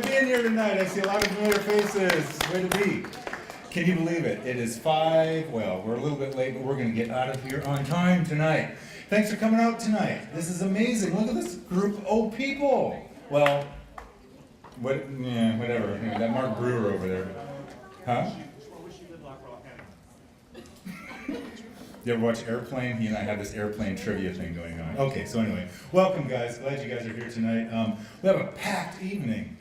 Being here tonight, I see a lot of familiar faces. Way to be. Can you believe it? It is 5, well, we're a little bit late, but we're going to get out of here on time tonight. Thanks for coming out tonight. This is amazing. Look at this group of people. Well, whatever. That Mark Brewer over there. Huh? You ever watch Airplane? He and I had this airplane trivia thing going on. Okay, so anyway, welcome guys. Glad you guys are here tonight. We have a packed evening.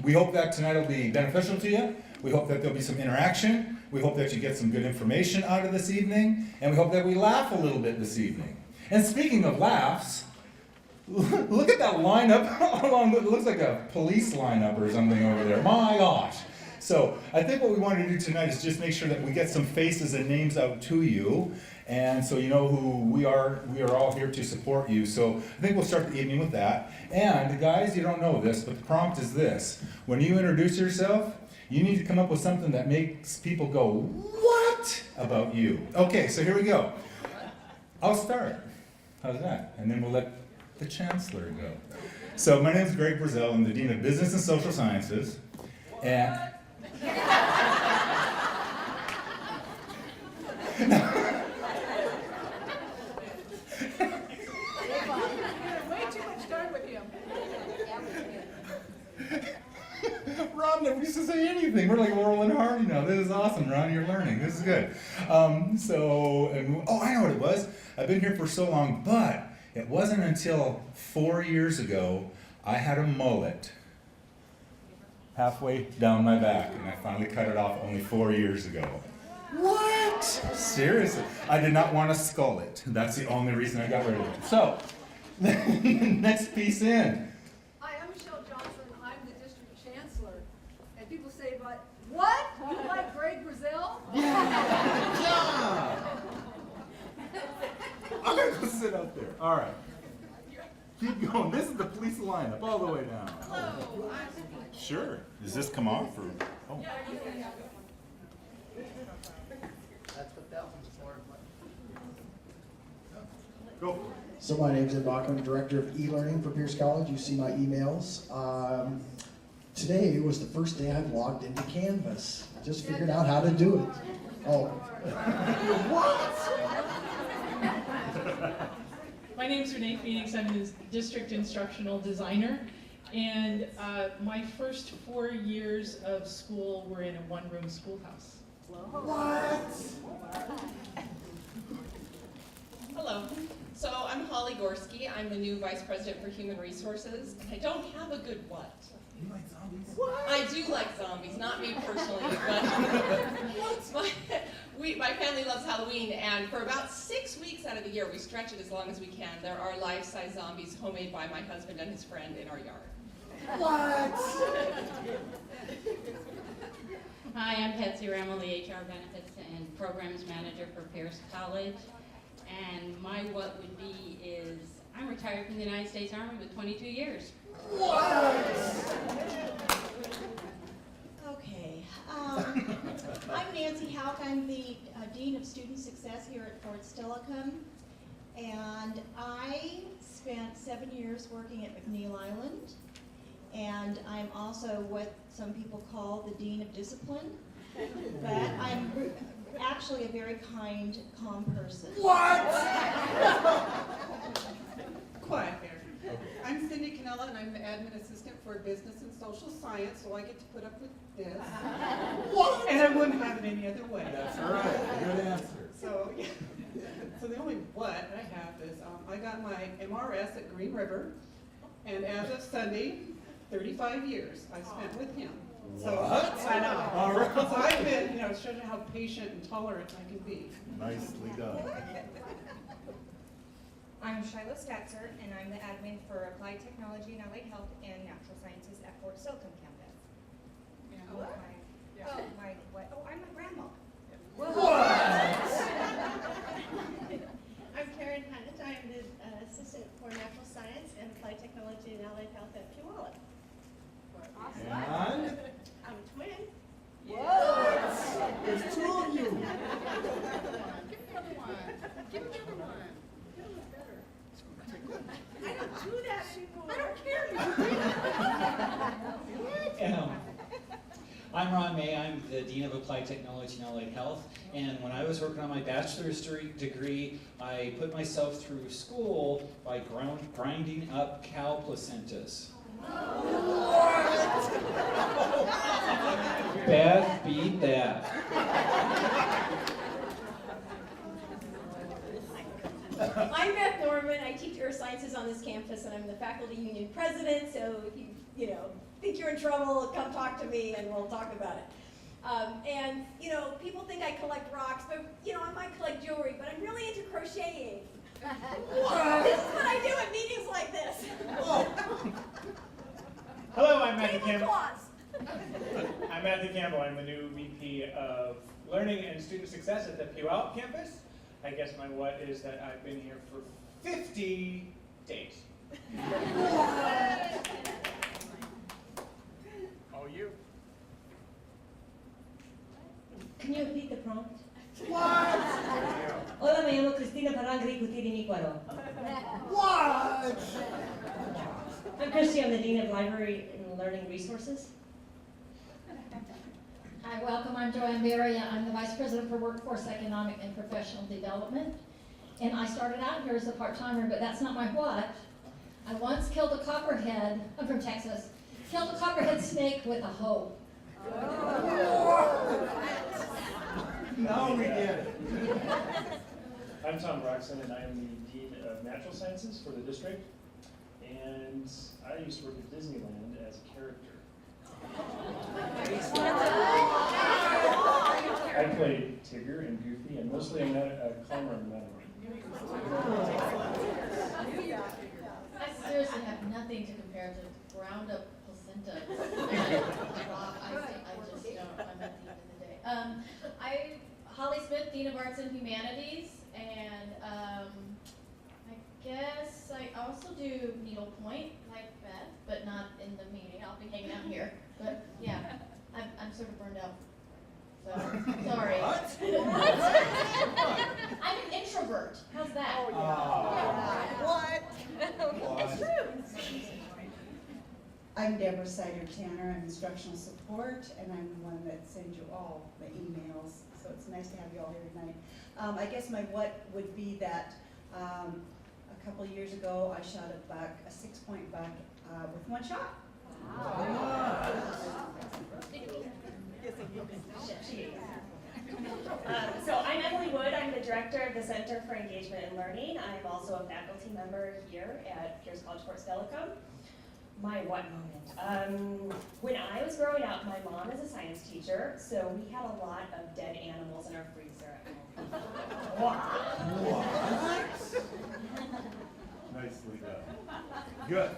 We hope that tonight will be beneficial to you. We hope that there'll be some interaction. We hope that you get some good information out of this evening. And we hope that we laugh a little bit this evening. And speaking of laughs, look at that lineup along. It looks like a police lineup or something over there. My gosh. So I think what we want to do tonight is just make sure that we get some faces and names out to you, and so you know who we are. We are all here to support you. So I think we'll start the evening with that. And guys, you don't know this, but the prompt is this. When you introduce yourself, you need to come up with something that makes people go, "What?" about you. Okay, so here we go. I'll start. How's that? And then we'll let the Chancellor go. So my name is Greg Brazell. I'm the Dean of Business and Social Sciences. And Ron never used to say anything. We're like Laurel and Hardy now. This is awesome, Ron. You're learning. This is good. I know what it was. I've been here for so long, but it wasn't until 4 years ago I had a mullet halfway down my back, and I finally cut it off only 4 years ago. What? Seriously. I did not want to skull it. That's the only reason I got rid of it. So, next piece in. Hi, I'm Michelle Johnson. I'm the district chancellor. And people say, but what? You like Greg Brazell? Yeah! I'm going to go sit out there. All right. Keep going. This is the police lineup all the way down. Hello. Sure. Does this come off? Or? Oh. Go for it. So my name is Ed Bach. I'm Director of E-Learning for Pierce College. You see my emails. Today was the first day I've logged into Canvas. Just figured out how to do it. Oh. What? My name is Renee Phoenix. I'm the District Instructional Designer. And my first 4 years of school were in a one-room schoolhouse. What? Hello. So I'm Holly Gorski. I'm the new Vice President for Human Resources, and I don't have a good what. You like zombies? What? I do like zombies, not me personally, but my family loves Halloween, and for about 6 weeks out of the year, we stretch it as long as we can. There are life-size zombies homemade by my husband and his friend in our yard. What? Hi, I'm Patsy Rammel, the HR Benefits and Programs Manager for Pierce College. And my what would be is, I'm retired from the United States Army with 22 years. Okay. I'm Nancy Houck. I'm the Dean of Student Success here at Fort Steilacoom. And I spent 7 years working at McNeil Island. And I'm also what some people call the Dean of Discipline. But I'm actually a very kind, calm person. What? Quiet there. I'm Cindy Canella, and I'm the admin assistant for business and social science, so I get to put up with this. What? And I wouldn't have it any other way. That's right. Good answer. So, yeah. So the only what I have is I got my MRS at Green River, and as of Sunday, 35 years I spent with him. So, What? I know. All right. So I've been, showing how patient and tolerant I can be. Nicely done. I'm Shiloh Statzer, and I'm the admin for Applied Technology and Allied Health and Natural Sciences at Fort Steilacoom campus. Oh, I'm a grandma. I'm Karen Hunt. I'm the assistant for natural science and applied technology and allied health at Puyallup. And? I'm a twin. What? There's 2 of you. Give me the other one. Give me the other one. I don't do that anymore. I don't care. I'm Ron May. I'm the Dean of Applied Technology and Allied Health. And when I was working on my bachelor's degree, I put myself through school by grinding up cow placentas. Beth, beat that. I'm Beth Norman. I teach earth sciences on this campus, and I'm the faculty union president. So if you think you're in trouble, come talk to me, and we'll talk about it. People think I collect rocks, but I might collect jewelry. But I'm really into crocheting. This is what I do at meetings like this. Hello, I'm Matthew Table Campbell. cloths. I'm Matthew Campbell. I'm the new VP of Learning and Student Success at the Puyallup campus. I guess my what is that I've been here for 50 days. Oh, you? Can you repeat the prompt? What? Hola, me llamo Cristina Parangri Kutirinikuaro. What? I'm Christy. I'm the Dean of Library and Learning Resources. Hi, welcome. I'm Joanne Berry. I'm the Vice President for Workforce Economic and Professional Development. And I started out here as a part-timer, but that's not my what. I once killed a copperhead, I'm from Texas, killed a copperhead snake with a hoe. Now we get it. I'm Tom Broxson, and I am the Dean of Natural Sciences for the district. And I used to work at Disneyland as a character. I played Tigger and Goofy, and mostly a climber on the mountain. I seriously have nothing to compare to ground up placenta. I just don't, I'm at the end of the day. I'm Holly Smith, Dean of Arts and Humanities, and I guess I also do needlepoint like Beth, but not in the meeting. I'll be hanging out here. But yeah, I'm sort of burned out. So, sorry. What? I'm an introvert. How's that? Oh, yeah. What? It's true. I'm Deborah Sider-Tanner. I'm instructional support, and I'm the one that sends you all the emails. So it's nice to have you all here tonight. I guess my what would be that a couple years ago I shot a buck, a 6-point buck with one shot. So I'm Emily Wood. I'm the director of the Center for Engagement and Learning. I'm also a faculty member here at Pierce College Fort Steilacoom. My what moment? When I was growing up, my mom is a science teacher, so we had a lot of dead animals in our freezer at home. Nicely done. Good.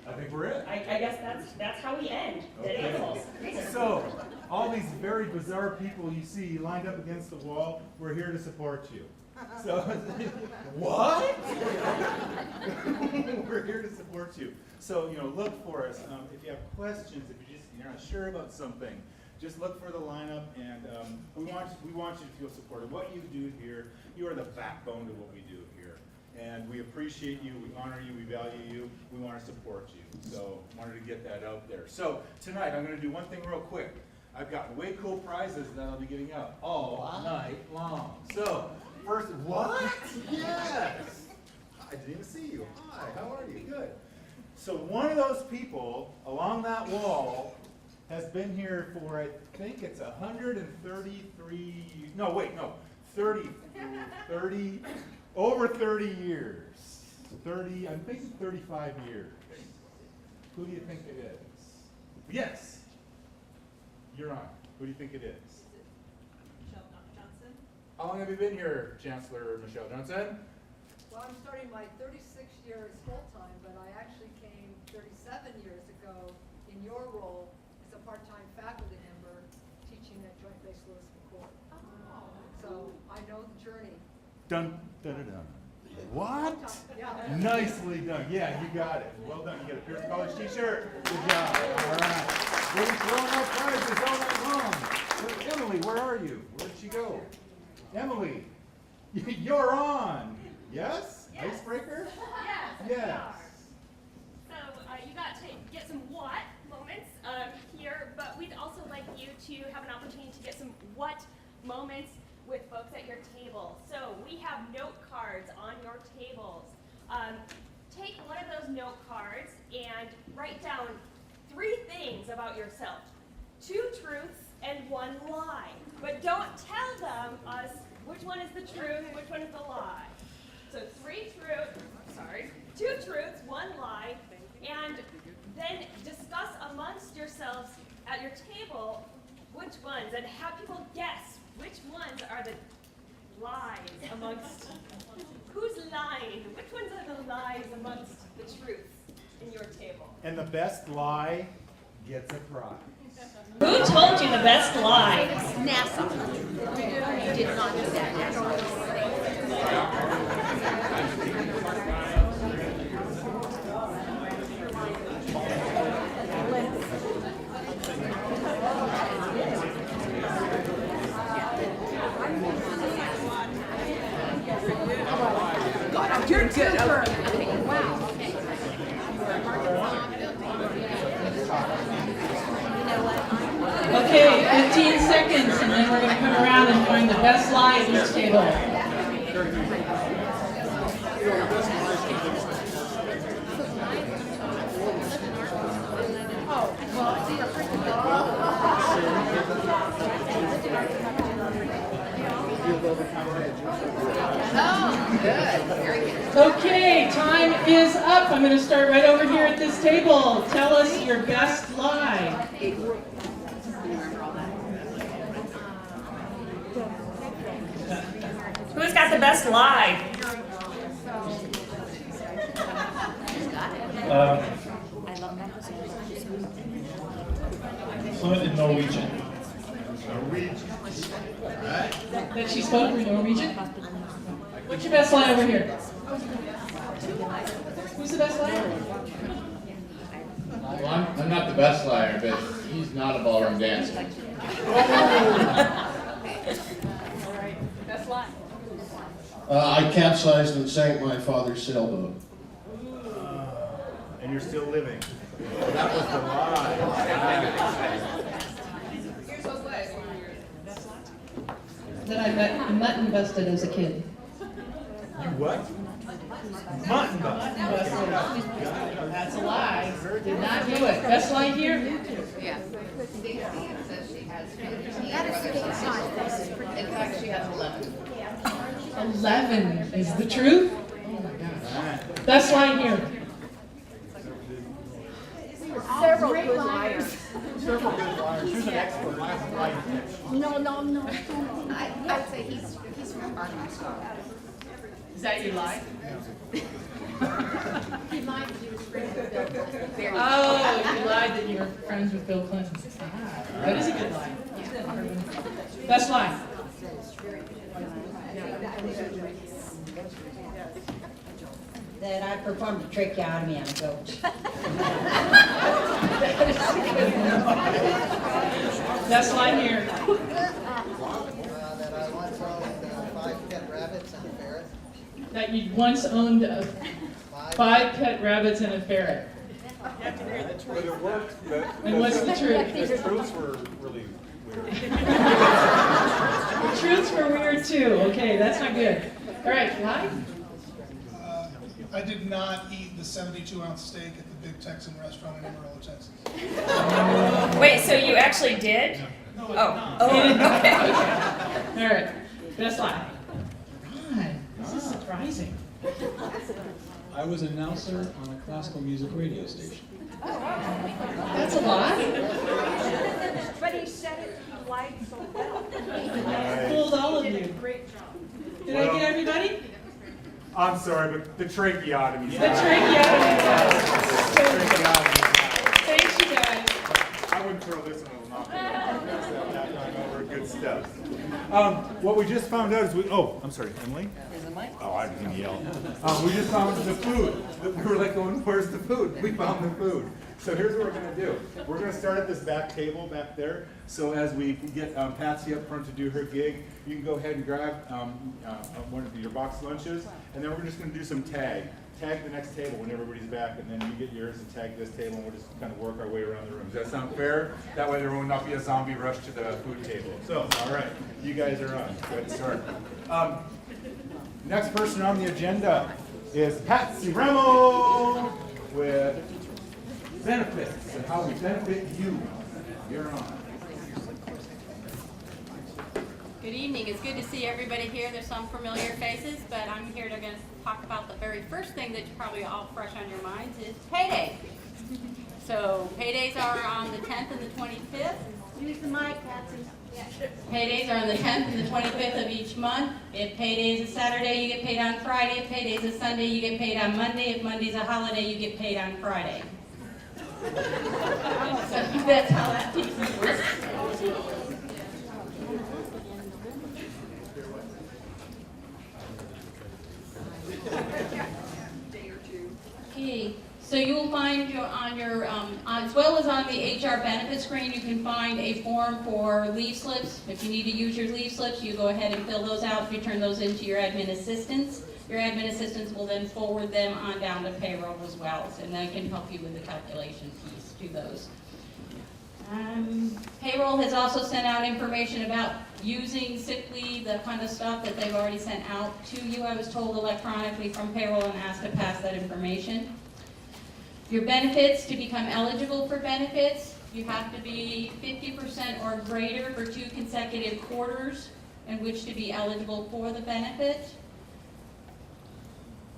I think we're it. I guess that's how we end. Dead animals. Freezer. So, all these very bizarre people you see lined up against the wall, we're here to support you. So, what? We're here to support you. So, look for us. If you have questions, if you're not sure about something, just look for the lineup, and we want you to feel supported. What you do here, you are the backbone to what we do here. And we appreciate you, we honor you, we value you, we want to support you. So, wanted to get that out there. So, tonight, I'm going to do one thing real quick. I've got way cool prizes that I'll be giving out all night long. So, first, what? Yes! I didn't even see you. Hi, how are you? Good. So one of those people along that wall has been here for, I think it's over 30 years. I'm thinking 35 years. Who do you think it is? Yes. You're on. Who do you think it is? Michelle Johnson. How long have you been here, Chancellor Michelle Johnson? Well, I'm starting my 36th year as full-time, but I actually came 37 years ago in your role as a part-time faculty member teaching at Joint Base Lewis McCourt. So I know the journey. Dun, dun, dun, dun. What? Yeah. Nicely done. Yeah, you got it. Well done. You get a Pierce College t-shirt. Good job. All right. We're throwing out prizes all night long. Emily, where are you? Where'd she go? Emily, you're on. Yes? Yes. Icebreaker? Yes. Yes. So you got to get some what moments. Here to have an opportunity to get some what moments with folks at your table. So we have note cards on your tables. Take one of those note cards and write down 3 things about yourself. 2 truths and 1 lie. But don't tell us which one is the truth, which one is the lie. So 2 truths, 1 lie, and then discuss amongst yourselves at your table which ones, and have people guess which ones are the lies amongst, who's lying? Which ones are the lies amongst the truths in your table? And the best lie gets a prize. Who told you the best lie? NASA. You did not do that. You're good. Okay. Wow. Okay, 15 seconds, and then we're going to come around and find the best lie at each table. Oh, good. Very good. Okay, time is up. I'm going to start right over here at this table. Tell us your best lie. Who's got the best lie? Fluent in Norwegian. That she spoke Norwegian? What's your best lie over here? Who's the best liar? Well, I'm not the best liar, but he's not a ballroom dancer. Best lie. I capsized and sank my father's sailboat. And you're still living. That was the lie. Here's what was. That I got mutton busted as a kid. You what? Mutton Busted. That's a lie. Did not do it. Best lie here? Yeah. Says she has 15. That is state science. In fact, she has 11. 11 is the truth? Oh my gosh. Best lie here? Several good liars. Several good liars. Who's an expert? No. I'd say he's from Arkansas. Is that your lie? He lied that he was friends with Bill Clinton. Oh, you lied that you were friends with Bill Clinton. Ah, that is a good lie. Best lie? That I performed a tracheotomy on a goat. Best lie here? That I once owned 5 pet rabbits and a ferret. That you once owned 5 pet rabbits and a ferret. You have to hear the truth. But it worked. And what's the truth? The truths were really weird. The truths were weird too. Okay, that's not good. All right, lie? I did not eat the 72-ounce steak at the Big Texan restaurant in Amarillo, Texas. Wait, so you actually did? No, Okay. All right, best lie. God, this is surprising. I was an announcer on a classical music radio station. That's a lie? But he said it, he lied so well. I fooled all of you. Great job. Did I get everybody? I'm sorry, but the tracheotomy. The tracheotomy. Thank you guys. I wouldn't throw this one a knock. That time over good stuff. What we just found out is I'm sorry, Emily? Oh, I didn't yell. We just found the food. We were like going, where's the food? We found the food. So here's what we're going to do. We're going to start at this back table back there. So as we get Patsy up front to do her gig, you can go ahead and grab one of your box lunches, and then we're just going to do some tag. tag the next table when everybody's back, and then you get yours and tag this table, and we'll just kind of work our way around the room. Does that sound fair? That way there will not be a zombie rush to the food table. So, all right, you guys are on. Good start. Next person on the agenda is Patsy Remmel with benefits and how we benefit you. You're on. Good evening. It's good to see everybody here. There's some familiar faces, but I'm here to talk about the very first thing that's probably all fresh on your minds is payday. So paydays are on the 10th and the 25th. Use the mic, Patsy. Paydays are on the 10th and the 25th of each month. If payday is a Saturday, you get paid on Friday. If payday is a Sunday, you get paid on Monday. If Monday's a holiday, you get paid on Friday. So that's how that piece works. Okay, so you will find on your, as well as on the HR benefit screen, you can find a form for leave slips. If you need to use your leave slips, you go ahead and fill those out. You turn those into your admin assistants. Your admin assistants will then forward them on down to payroll as well, and they can help you with the calculation piece to those. Payroll has also sent out information about using sick leave, the kind of stuff that they've already sent out to you. I was told electronically from payroll and asked to pass that information. Your benefits, to become eligible for benefits, you have to be 50% or greater for 2 consecutive quarters in which to be eligible for the benefit.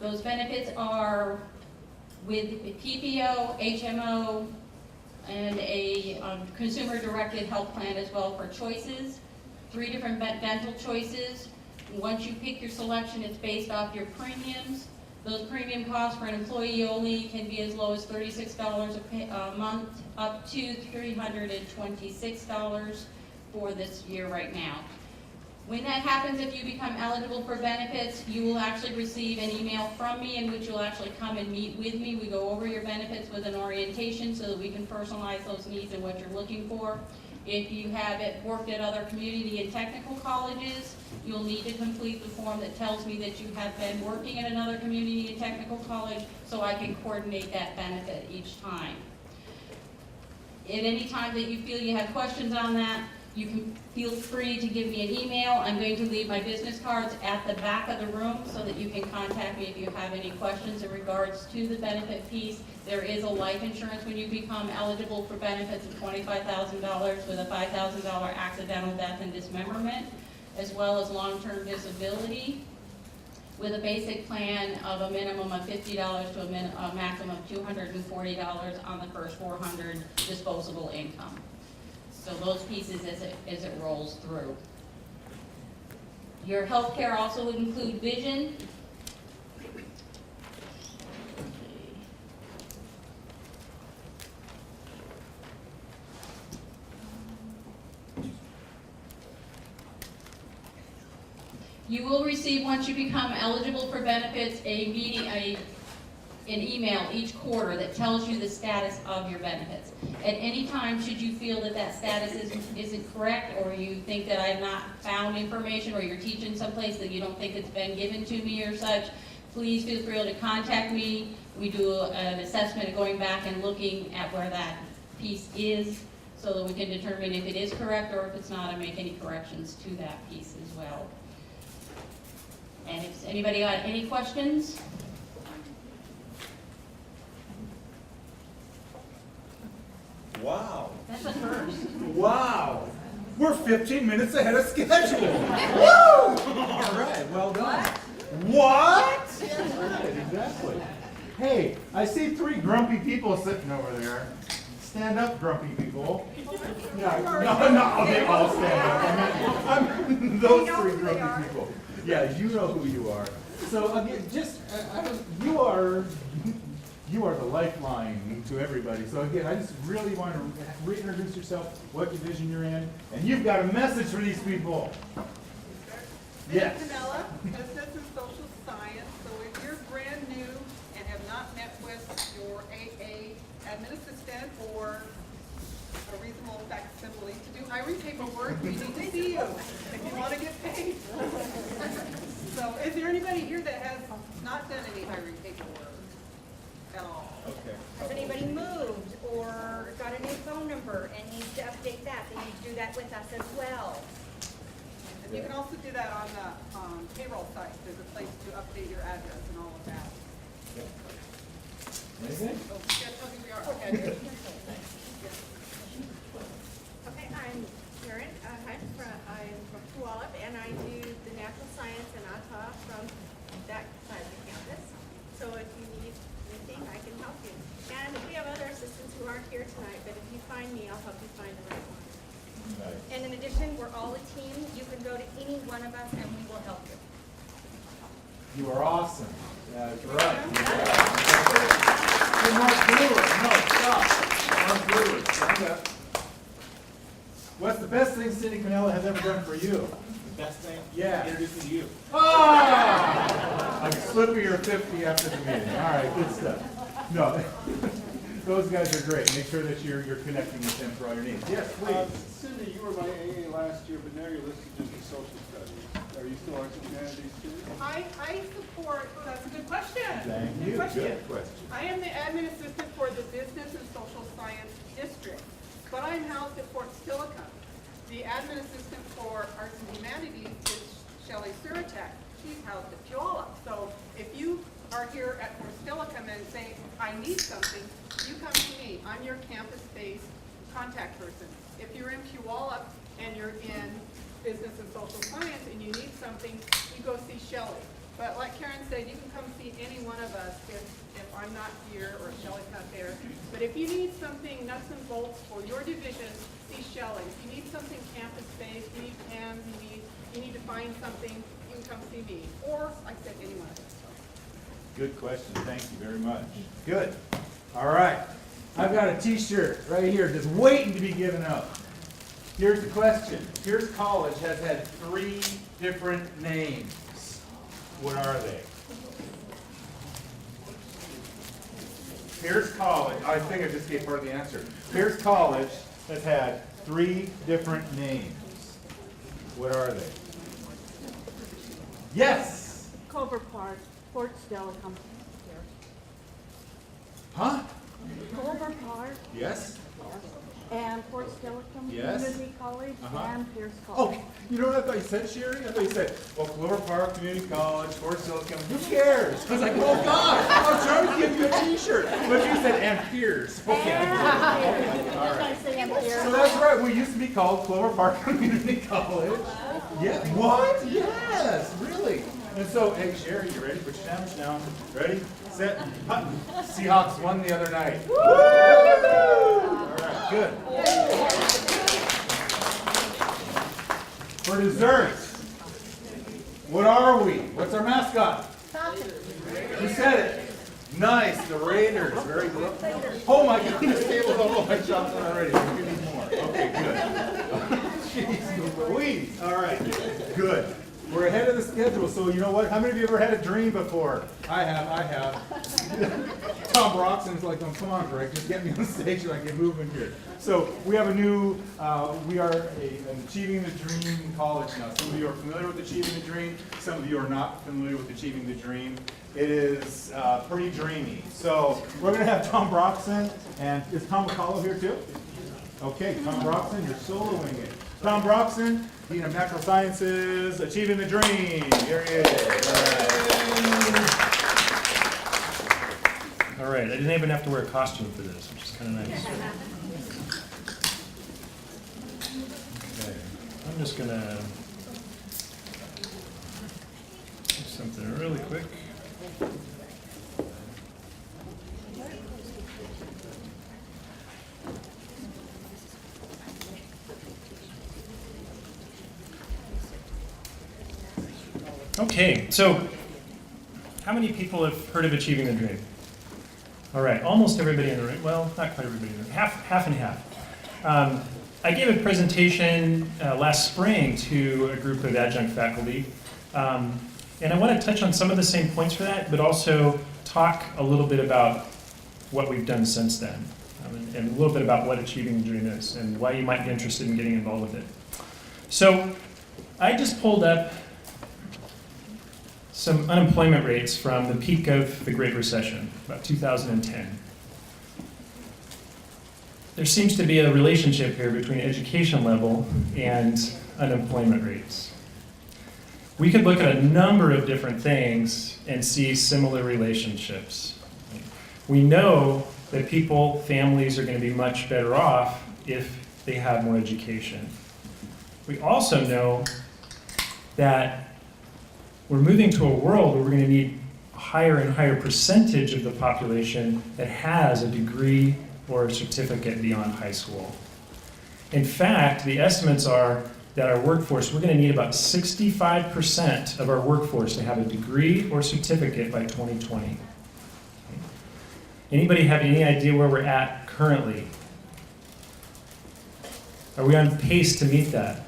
Those benefits are with PPO, HMO, and a consumer-directed health plan as well for choices. 3 different dental choices. Once you pick your selection, it's based off your premiums. Those premium costs for an employee only can be as low as $36 a month, up to $326 for this year right now. When that happens, if you become eligible for benefits, you will actually receive an email from me in which you'll actually come and meet with me. We go over your benefits with an orientation so that we can personalize those needs and what you're looking for. If you have worked at other community and technical colleges, you'll need to complete the form that tells me that you have been working at another community and technical college so I can coordinate that benefit each time. At any time that you feel you have questions on that, you can feel free to give me an email. I'm going to leave my business cards at the back of the room so that you can contact me if you have any questions in regards to the benefit piece. There is a life insurance when you become eligible for benefits of $25,000 with a $5,000 accidental death and dismemberment, as well as long-term disability with a basic plan of a minimum of $50 to a maximum of $240 on the first $400 disposable income. So those pieces as it rolls through. Your health care also would include vision. You will receive, once you become eligible for benefits, an email each quarter that tells you the status of your benefits. At any time, should you feel that that status isn't correct, or you think that I have not found information, or you're teaching someplace that you don't think it's been given to me or such, please feel free to contact me. We do an assessment of going back and looking at where that piece is so that we can determine if it is correct or if it's not and make any corrections to that piece as well. And if anybody got any questions? Wow. That's a first. Wow. We're 15 minutes ahead of schedule. Woo! All right, well done. What? That's right, exactly. Hey, I see 3 grumpy people sitting over there. Stand up, grumpy people. Yeah, no, they all stand up. I mean, those 3 grumpy people. Yeah, you know who you are. So again, you are the lifeline to everybody. So again, I just really want to reintroduce yourself, what division you're in, and you've got a message for these people. Yes. Vanilla, Business and Social Science. So if you're brand new and have not met with your AA admin assistant or a reasonable facsimile to do hiring paperwork, we need to see you if you want to get paid. So is there anybody here that has not done any hiring paperwork? at all. Okay. Has anybody moved or got a new phone number and needs to update that, they need to do that with us as well. And you can also do that on the payroll site. There's a place to update your address and all of that. Anything? So guess who we are? Okay. Okay, I'm Karen Hunt I'm from Puyallup, and I do the natural science and ATA from that side of the campus. So if you need anything, I can help you. And we have other assistants who aren't here tonight, but if you find me, I'll help you find the right one. Nice. And in addition, we're all a team. You can go to any one of us and we will help you. You are awesome. That's right. Hey, Mark Brewer, no, stop. Mark Brewer, stand up. What's the best thing Cindy Canella has ever done for you? The best thing? Yeah. Introducing you. Ah! I'm slipping your 50 after the meeting. All right, good stuff. No, those guys are great. Make sure that you're connecting with them for all your needs. Yes, please. Cindy, you were my AA last year, but now you're listed just as social studies. Are you still arts and humanities too? I support, that's a good question. Thank you. Good question. I am the admin assistant for the Business and Social Science District, but I'm housed at Fort Steilacoom. The admin assistant for Arts and Humanities is Shelley Suratek. She's housed at Puyallup. So if you are here at Fort Steilacoom and say, I need something, you come to me. I'm your campus-based contact person. If you're in Puyallup and you're in Business and Social Science and you need something, you go see Shelley. But like Karen said, you can come see any one of us if I'm not here or if Shelley's not there. But if you need something nuts and bolts for your division, see Shelley. If you need something campus-based, you need pens, you need to find something, you can come see me. Or, like I said, any one of us. Good question. Thank you very much. Good. All right. I've got a t-shirt right here just waiting to be given out. Here's the question. Pierce College has had 3 different names. What are they? Pierce College, I think I just gave part of the answer. Pierce College has had 3 different names. What are they? Yes! Culver Park, Fort Steilacoom. Huh? Culver Park. Yes? And Fort Steilacoom Yes. Community College and Pierce Oh, College. you know what I thought you said, Sherry? I thought you said, well, Clover Park Community College, Fort Steilacoom. Who cares? I was like, oh God, I'm trying to give you a t-shirt. But you said, and Pierce. Okay. All right. So that's right. We used to be called Clover Park Community College. Yeah. What? Yes. Really. And so, hey, Sherry, you ready? Put your sandwich down. Ready? Set. Hut. Seahawks won the other night. Woo! All right. Good. For dessert, what are we? What's our mascot? Who said it? Nice, the Raiders. Very good. Oh my goodness, table's all over my chocolate already. We need more. Okay, good. Jeez Louise. All right, good. We're ahead of the schedule, so you know what? How many of you ever had a dream before? I have. Tom Broxton's like, oh, come on, Greg, just get me on stage so I get moving here. So we have a new, we are an Achieving the Dream college now. Some of you are familiar with Achieving the Dream. Some of you are not familiar with Achieving the Dream. It is pretty dreamy. So we're going to have Tom Broxton, and is Tom McCullough here too? Okay, Tom Broxton, you're soloing it. Tom Broxton, Dean of Natural Sciences, Achieving the Dream. Here he is. All right, I didn't even have to wear a costume for this, which is kind of nice. Okay, I'm just gonna do something really quick. Okay, so how many people have heard of Achieving the Dream? All right, almost everybody in the room. Well, not quite everybody in the room. Half and half. I gave a presentation last spring to a group of adjunct faculty, and I want to touch on some of the same points for that, but also talk a little bit about what we've done since then, and a little bit about what Achieving the Dream is and why you might be interested in getting involved with it. So I just pulled up some unemployment rates from the peak of the Great Recession, about 2010. There seems to be a relationship here between education level and unemployment rates. We could look at a number of different things and see similar relationships. We know that families are going to be much better off if they have more education. We also know that we're moving to a world where we're going to need a higher and higher percentage of the population that has a degree or a certificate beyond high school. In fact, the estimates are that our workforce, we're going to need about 65% of our workforce to have a degree or certificate by 2020. Anybody have any idea where we're at currently? Are we on pace to meet that?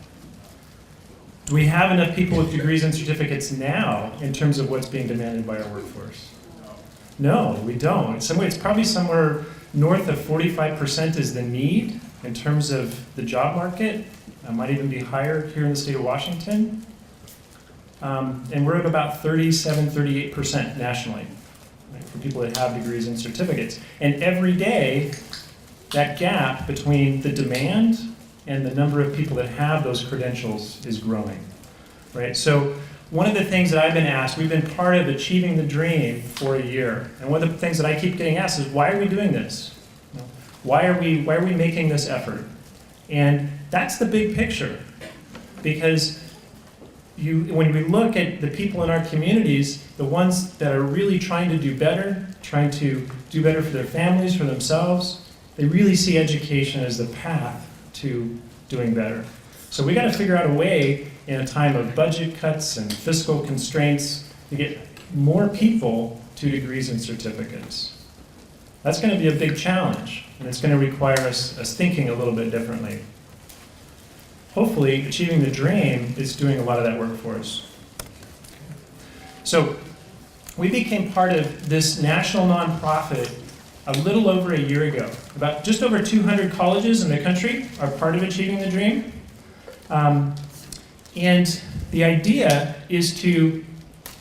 Do we have enough people with degrees and certificates now in terms of what's being demanded by our workforce? No, we don't. It's probably somewhere north of 45% is the need in terms of the job market. It might even be higher here in the state of Washington. And we're at about 37, 38% nationally, right, for people that have degrees and certificates. And every day, that gap between the demand and the number of people that have those credentials is growing, right? So one of the things that I've been asked, we've been part of Achieving the Dream for a year, and one of the things that I keep getting asked is, why are we doing this? Why are we making this effort? And that's the big picture, because when we look at the people in our communities, the ones that are really trying to do better for their families, for themselves, they really see education as the path to doing better. So we got to figure out a way in a time of budget cuts and fiscal constraints to get more people to degrees and certificates. That's going to be a big challenge, and it's going to require us thinking a little bit differently. Hopefully, Achieving the Dream is doing a lot of that work for us. So we became part of this national nonprofit a little over a year ago. About just over 200 colleges in the country are part of Achieving the Dream. And the idea is to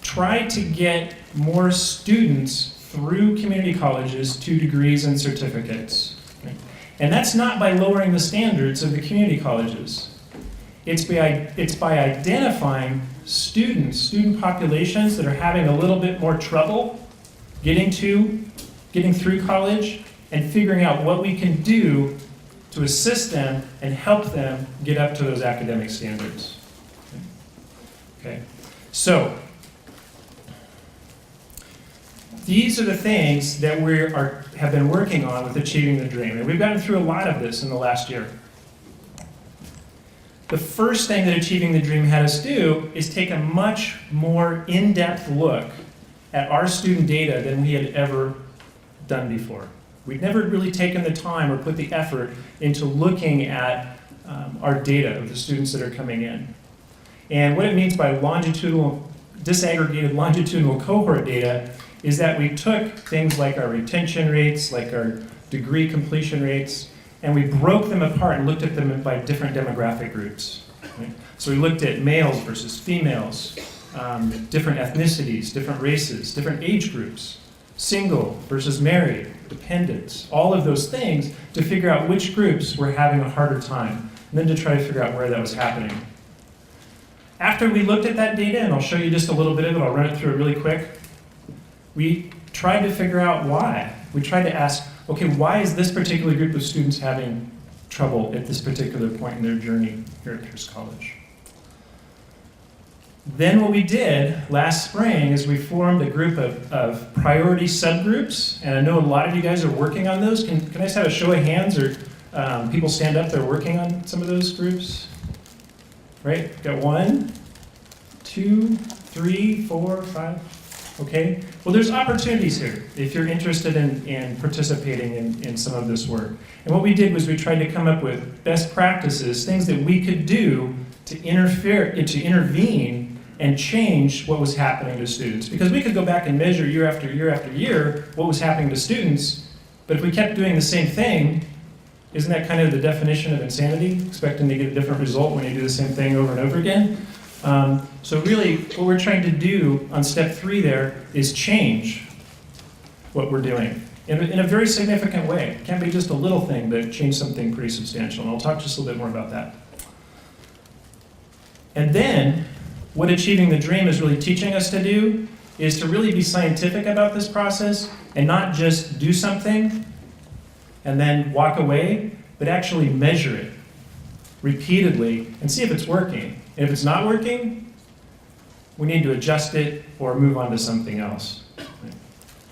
try to get more students through community colleges to degrees and certificates. And that's not by lowering the standards of the community colleges. It's by identifying student populations that are having a little bit more trouble getting through college, and figuring out what we can do to assist them and help them get up to those academic standards. Okay, so these are the things that we have been working on with Achieving the Dream, and we've gotten through a lot of this in the last year. The first thing that Achieving the Dream had us do is take a much more in-depth look at our student data than we had ever done before. We'd never really taken the time or put the effort into looking at our data of the students that are coming in. And what it means by disaggregated longitudinal cohort data is that we took things like our retention rates, like our degree completion rates, and we broke them apart and looked at them by different demographic groups. Right? So we looked at males versus females, different ethnicities, different races, different age groups, single versus married, dependents, all of those things to figure out which groups were having a harder time, and then to try to figure out where that was happening. After we looked at that data, and I'll show you just a little bit of it, I'll run it through it really quick, we tried to figure out why. We tried to ask, okay, why is this particular group of students having trouble at this particular point in their journey here at Pierce College? Then what we did last spring is we formed a group of priority subgroups, and I know a lot of you guys are working on those. Can I just have a show of hands, or people stand up, they're working on some of those groups? Right, got 1, 2, 3, 4, 5, okay. Well, there's opportunities here if you're interested in participating in some of this work. And what we did was we tried to come up with best practices, things that we could do to intervene and change what was happening to students. Because we could go back and measure year after year after year what was happening to students, but if we kept doing the same thing, isn't that kind of the definition of insanity? Expecting to get a different result when you do the same thing over and over again? So really, what we're trying to do on step 3 there is change what we're doing in a very significant way. It can't be just a little thing, but change something pretty substantial. And I'll talk just a little bit more about that. And then, what Achieving the Dream is really teaching us to do is to really be scientific about this process and not just do something and then walk away, but actually measure it repeatedly and see if it's working. And if it's not working, we need to adjust it or move on to something else.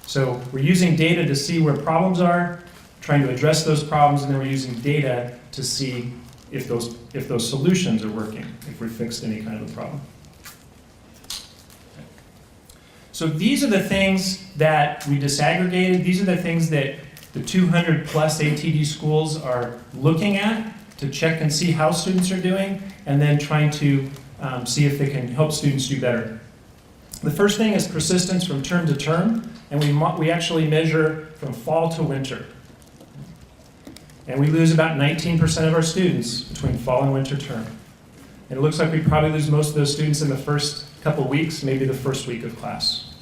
So we're using data to see where problems are, trying to address those problems, and then we're using data to see if those solutions are working, if we fixed any kind of a problem. So these are the things that we disaggregated. These are the things that the 200 plus ATD schools are looking at to check and see how students are doing, and then trying to see if they can help students do better. The first thing is persistence from term to term, and we actually measure from fall to winter. And we lose about 19% of our students between fall and winter term. And it looks like we probably lose most of those students in the first couple weeks, maybe the first week of class.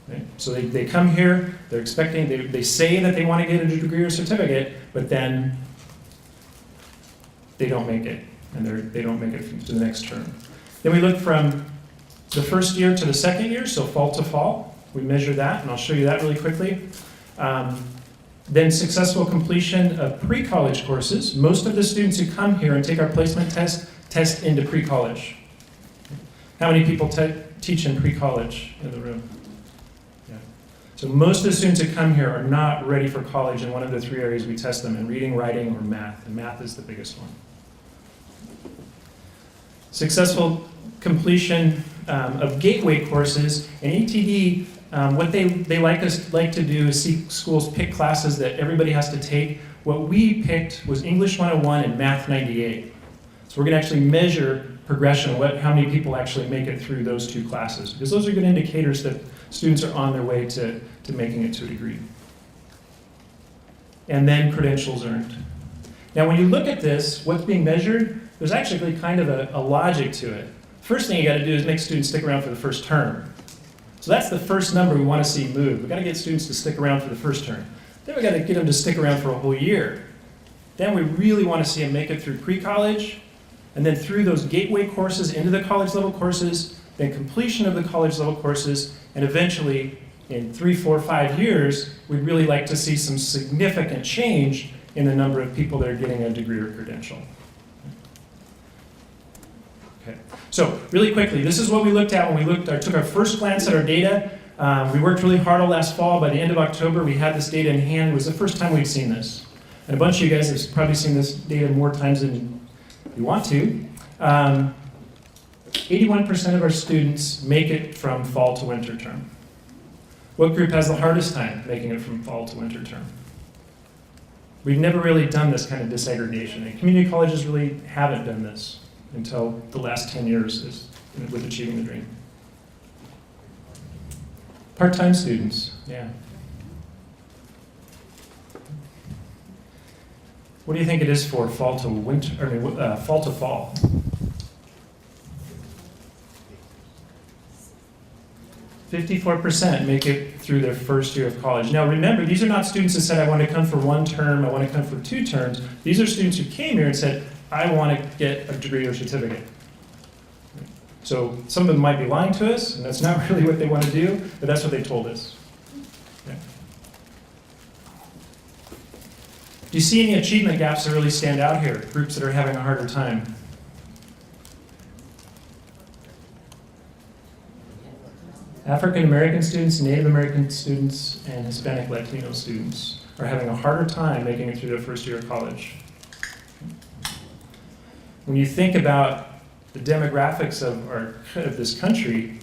Okay? So they come here, they're expecting, they say that they want to get a degree or certificate, but then they don't make it, and they don't make it to the next term. Then we look from the first year to the second year, so fall to fall. We measure that, and I'll show you that really quickly. Then successful completion of pre-college courses. Most of the students who come here and take our placement test into pre-college. How many people teach in pre-college in the room? Yeah. So most of the students who come here are not ready for college in one of the 3 areas we test them in: reading, writing, or math. And math is the biggest one. Successful completion of gateway courses. And ATD, what they like to do is see schools pick classes that everybody has to take. What we picked was English 101 and Math 98. So we're going to actually measure progression, how many people actually make it through those 2 classes, because those are good indicators that students are on their way to making it to a degree. And then credentials earned. Now when you look at this, what's being measured, there's actually kind of a logic to it. First thing you got to do is make students stick around for the first term. So that's the first number we want to see move. We've got to get students to stick around for the first term. Then we've got to get them to stick around for a whole year. Then we really want to see them make it through pre-college, and then through those gateway courses into the college level courses, then completion of the college level courses, and eventually in 3, 4, 5 years, we'd really like to see some significant change in the number of people that are getting a degree or credential. Okay. So really quickly, this is what we looked at when we took our first glance at our data. We worked really hard all last fall. By the end of October, we had this data in hand. It was the first time we'd seen this. And a bunch of you guys have probably seen this data more times than you want to. 81% of our students make it from fall to winter term. What group has the hardest time making it from fall to winter term? We've never really done this kind of disaggregation. And community colleges really haven't done this until the last 10 years with Achieving the Dream. Part-time students, yeah. What do you think it is for fall to winter, fall to fall? (54% make it through their first year of college. Now remember, these are not students that said, I want to come for 1 term, I want to come for 2 terms. These are students who came here and said, I want to get a degree or certificate. So some of them might be lying to us, and that's not really what they want to do, but that's what they told us. Okay. Do you see any achievement gaps that really stand out here? Groups that are having a harder time? African American students, Native American students, and Hispanic Latino students are having a harder time making it through their first year of college. When you think about the demographics of this country,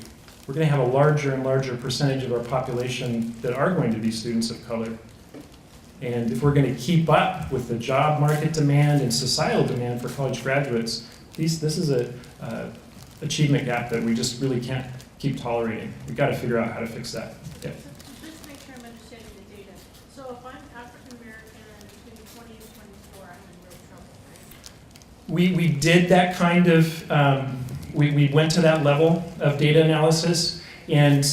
we're going to have a larger and larger percentage of our population that are going to be students of color. And if we're going to keep up with the job market demand and societal demand for college graduates, this is an achievement gap that we just really can't keep tolerating. We've got to figure out how to fix that. Yeah. Just to make sure I'm understanding the data. So if I'm African American and between 20 and 24, I'm in real trouble, right? We did that kind of we went to that level of data analysis, and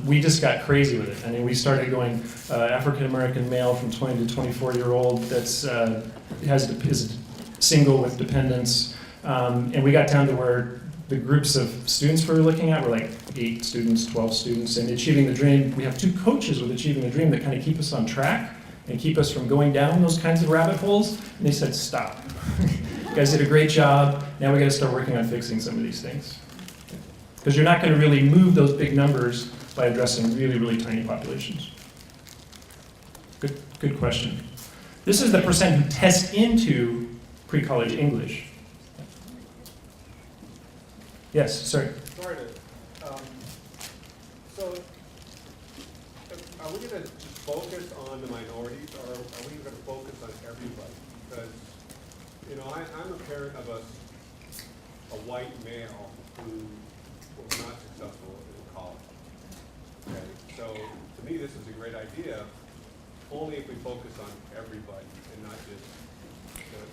we just got crazy with it. I mean, we started going African-American male from 20 to 24-year-old that's is single with dependents, and we got down to where the groups of students we were looking at were like 8 students, 12 students, and Achieving the Dream, we have 2 coaches with Achieving the Dream that kind of keep us on track and keep us from going down those kinds of rabbit holes, and they said, stop. You guys did a great job, now we gotta start working on fixing some of these things. Because you're not gonna really move those big numbers by addressing really, really tiny populations. Good question. This is the percent who test into pre-college English. Yes, sorry. Sorry to, so, are we gonna just focus on the minorities, or are we gonna focus on everybody? Because, you know, I'm a parent of a white male who was not successful in college. Okay, so to me, this is a great idea, only if we focus on everybody and not just.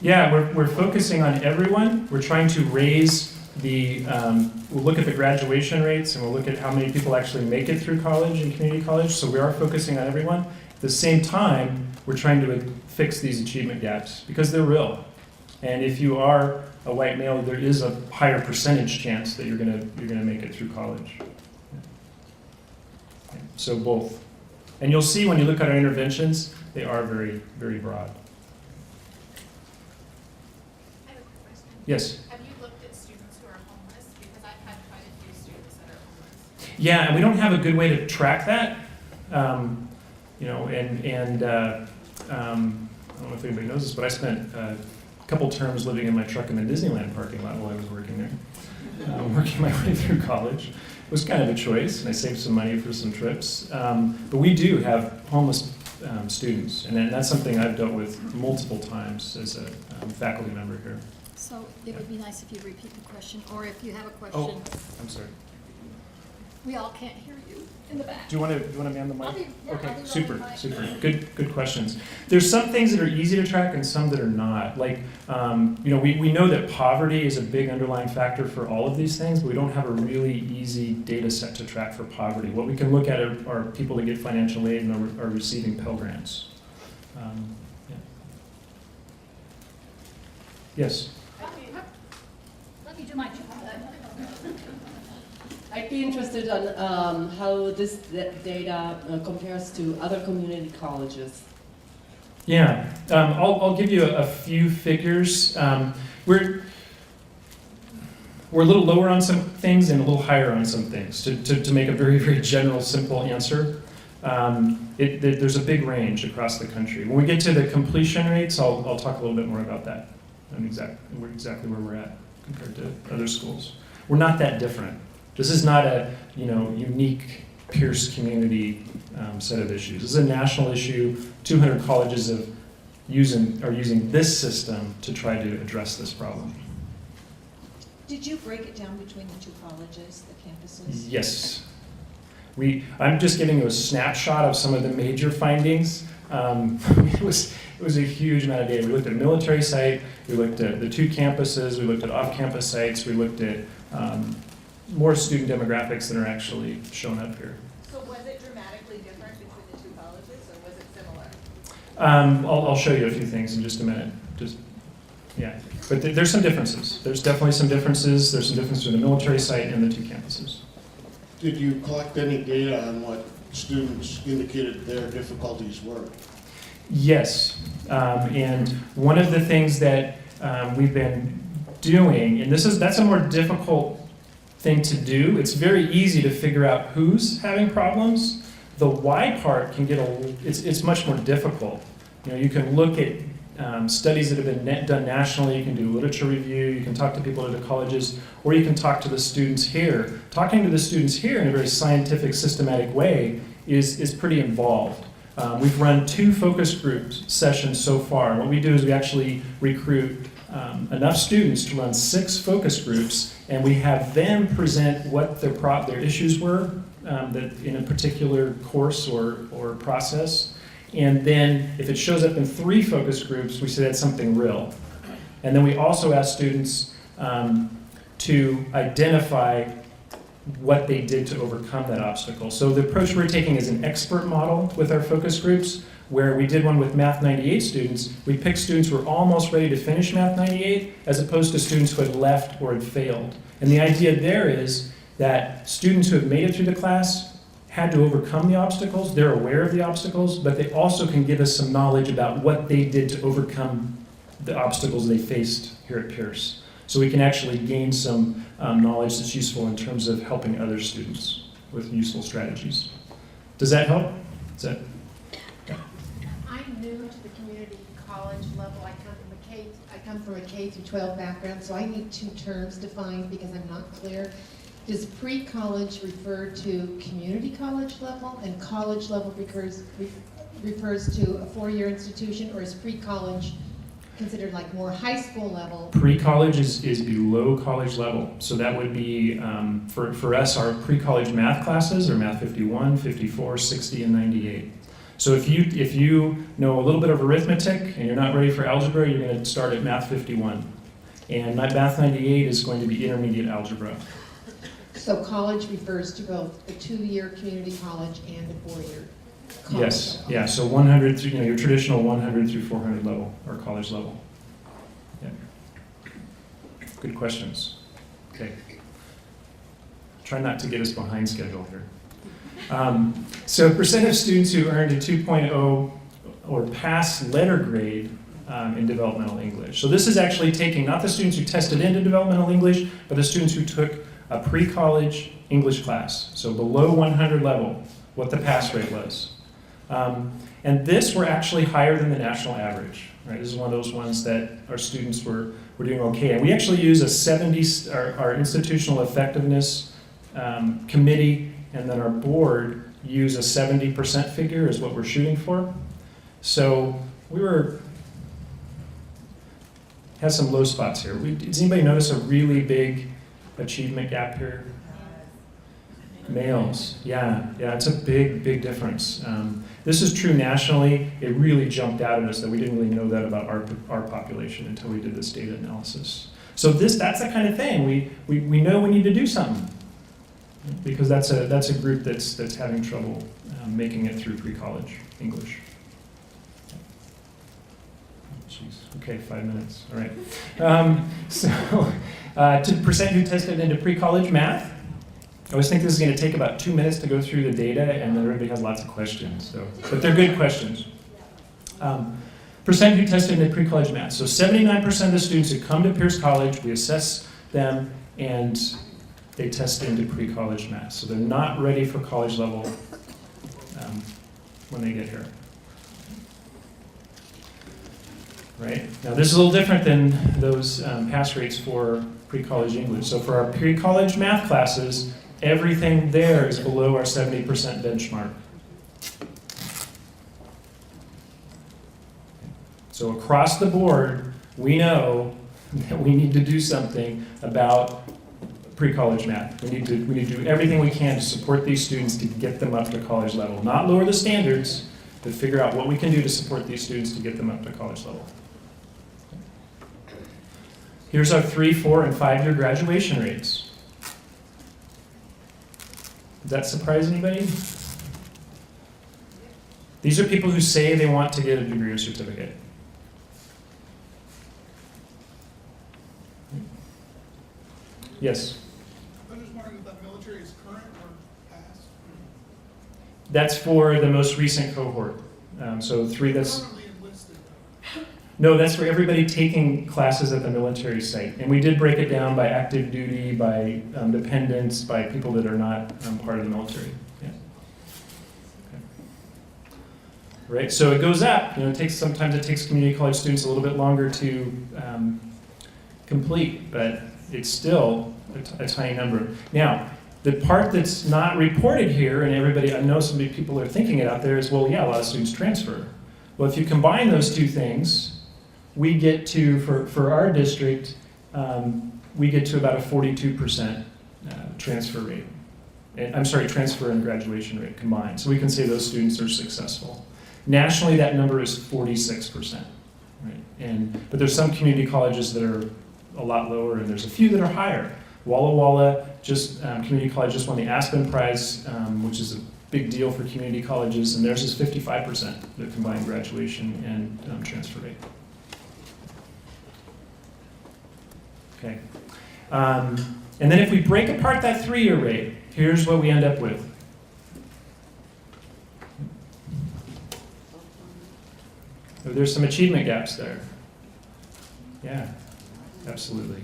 Yeah, we're focusing on everyone. We're trying to raise the, we'll look at the graduation rates and we'll look at how many people actually make it through college and community college. So we are focusing on everyone. At the same time, we're trying to fix these achievement gaps because they're real. And if you are a white male, there is a higher percentage chance that you're gonna make it through college. So both. And you'll see when you look at our interventions, they are very, very broad. I have a quick question. Yes? Have you looked at students who are homeless? Because I've had quite a few students that are homeless. Yeah, and we don't have a good way to track that. You know, I don't know if anybody knows this, but I spent a couple terms living in my truck in the Disneyland parking lot while I was working there, working my way through college. It was kind of a choice, and I saved some money for some trips. But we do have homeless students, and that's something I've dealt with multiple times as a faculty member here. So it would be nice if you repeat the question, or if you have a Oh, question. I'm sorry. We all can't hear you in the back. Do you want to man the mic? I'll be- yeah, Okay, I'll be super, running my- super. Good questions. There's some things that are easy to track and some that are not. Like, you know, we know that poverty is a big underlying factor for all of these things, but we don't have a really easy data set to track for poverty. What we can look at are people that get financial aid and are receiving Pell Grants. Yeah. Yes? Let me do my job. I'd be interested on how this data compares to other community colleges. Yeah, I'll give you a few figures. We're a little lower on some things and a little higher on some things, to make a very, very general, simple answer. There's a big range across the country. When we get to the completion rates, I'll talk a little bit more about that and exactly where we're at compared to other schools. We're not that different. This is not a unique Pierce community set of issues. This is a national issue. 200 colleges are using this system to try to address this problem. Did you break it down between the 2 colleges, the campuses? Yes. I'm just giving you a snapshot of some of the major findings. It was a huge amount of data. We looked at military site, we looked at the 2 campuses, we looked at off-campus sites, we looked at more student demographics than are actually shown up here. So was it dramatically different between the 2 colleges, or was it similar? I'll show you a few things in just a minute. Yeah, but there's some differences. There's definitely some differences. There's some differences between the military site and the 2 campuses. Did you collect any data on what students indicated their difficulties were? Yes, and one of the things that we've been doing, and that's a more difficult thing to do. It's very easy to figure out who's having problems. The why part can get it's much more difficult. You know, you can look at studies that have been done nationally, you can do literature review, you can talk to people at the colleges, or you can talk to the students here. Talking to the students here in a very scientific, systematic way is pretty involved. We've run 2 focus group sessions so far. What we do is we actually recruit enough students to run 6 focus groups, and we have them present what their issues were that in a particular course or process. And then if it shows up in 3 focus groups, we say that's something real. And then we also ask students, to identify what they did to overcome that obstacle. So the approach we're taking is an expert model with our focus groups, where we did one with Math 98 students. We picked students who were almost ready to finish Math 98, as opposed to students who had left or had failed. And the idea there is that students who have made it through the class had to overcome the obstacles, they're aware of the obstacles, but they also can give us some knowledge about what they did to overcome the obstacles they faced here at Pierce. So we can actually gain some knowledge that's useful in terms of helping other students with useful strategies. Does that help? Is that? I'm new to the community college level. I come from a K through 12 background, so I need two terms defined because I'm not clear. Does pre-college refer to community college level, and college level refers to a four-year institution, or is pre-college considered like more high school level? Pre-college is below college level. So that would be, for us, our pre-college math classes are Math 51, 54, 60, and 98. So if you know a little bit of arithmetic and you're not ready for algebra, you're going to start at Math 51. And Math 98 is going to be intermediate algebra. So college refers to both a two-year community college and a four-year college Yes, level. yeah, so 100 through, your traditional 100 through 400 level, or college level. Yeah. Good questions. Okay. Try not to get us behind schedule here. So percent of students who earned a 2.0 or pass letter grade in developmental English. So this is actually taking not the students who tested into developmental English, but the students who took a pre-college English class. So below 100 level, what the pass rate was. And this were actually higher than the national average. Right? This is one of those ones that our students were doing okay. And we actually use our institutional effectiveness committee, and then our board use a 70% figure is what we're shooting for. So we has some low spots here. Does anybody notice a really big achievement gap here? Males, yeah, it's a big difference. This is true nationally. It really jumped out at us that we didn't really know that about our population until we did this data analysis. So that's the kind of thing we know we need to do something, because that's a group that's having trouble making it through pre-college English. Jeez. Okay, 5 minutes. All right. To percent who tested into pre-college math. I always think this is going to take about 2 minutes to go through the data, and then everybody has lots of questions. But they're good questions. Percent who tested into pre-college math. So 79% of the students who come to Pierce College, we assess them, and they test into pre-college math. So they're not ready for college level when they get here. Right? Now this is a little different than those pass rates for pre-college English. So for our pre-college math classes, everything there is below our 70% benchmark. So across the board, we know that we need to do something about pre-college math. We need to do everything we can to support these students to get them up to college level. Not lower the standards, but figure out what we can do to support these students to get them up to college level. Here's our 3, 4, and 5-year graduation rates. Does that surprise anybody? These are people who say they want to get a degree or certificate. Yes? I'm just wondering if that military is current or past? That's for the most recent cohort. So 3 that's... Currently enlisted. No, that's for everybody taking classes at the military site. And we did break it down by active duty, by dependents, by people that are not part of the military. Yeah. Okay. Right, so it goes up. Sometimes it takes community college students a little bit longer to complete, but it's still a tiny number. Now, the part that's not reported here, and everybody, I know some people are thinking it out there, is, well, yeah, a lot of students transfer. Well, if you combine those two things, we get to, for our district, we get to about a 42% transfer rate. Transfer and graduation rate combined. So we can say those students are successful. Nationally, that number is 46%. Right? But there's some community colleges that are a lot lower, and there's a few that are higher. Walla Walla, community college just won the Aspen Prize, which is a big deal for community colleges, and theirs is 55%, the combined graduation and transfer rate. Okay. And then if we break apart that 3-year rate, here's what we end up with. There's some achievement gaps there. Yeah, absolutely.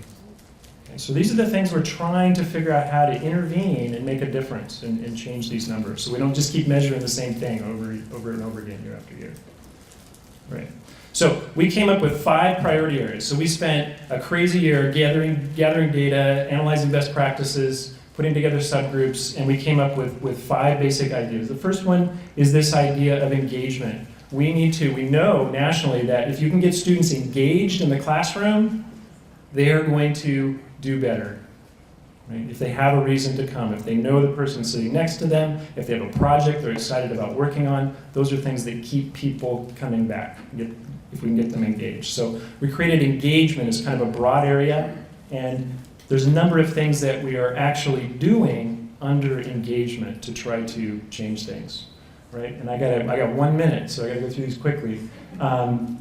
Okay, so these are the things we're trying to figure out how to intervene and make a difference and change these numbers. So we don't just keep measuring the same thing over and over again, year after year. Right. So we came up with 5 priority areas. So we spent a crazy year gathering data, analyzing best practices, putting together subgroups, and we came up with 5 basic ideas. The first one is this idea of engagement. We know nationally that if you can get students engaged in the classroom, they are going to do better. Right? If they have a reason to come, if they know the person sitting next to them, if they have a project they're excited about working on, those are things that keep people coming back, if we can get them engaged. So we created engagement as kind of a broad area, and there's a number of things that we are actually doing under engagement to try to change things. Right? And I got 1 minute, so I got to go through these quickly.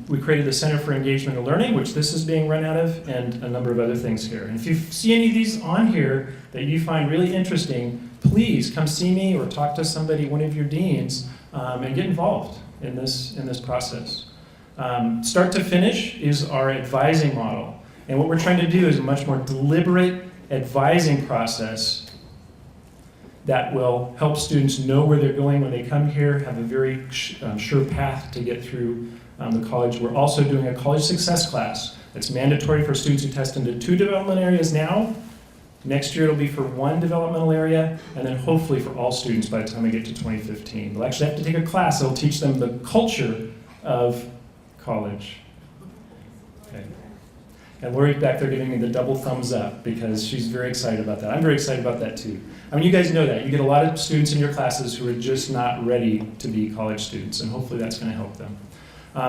We created the Center for Engagement and Learning, which this is being run out of, and a number of other things here. And if you see any of these on here that you find really interesting, please come see me or talk to somebody, one of your deans, and get involved in this process. Start to finish is our advising model. And what we're trying to do is a much more deliberate advising process that will help students know where they're going when they come here, have a very sure path to get through the college. We're also doing a college success class that's mandatory for students who test into 2 development areas now. Next year it'll be for 1 developmental area, and then hopefully for all students by the time we get to 2015. They'll actually have to take a class that'll teach them the culture of college. Okay. And Lori's back there giving me the double thumbs up because she's very excited about that. I'm very excited about that too. I mean, you guys know that. You get a lot of students in your classes who are just not ready to be college students, and hopefully that's going to help them.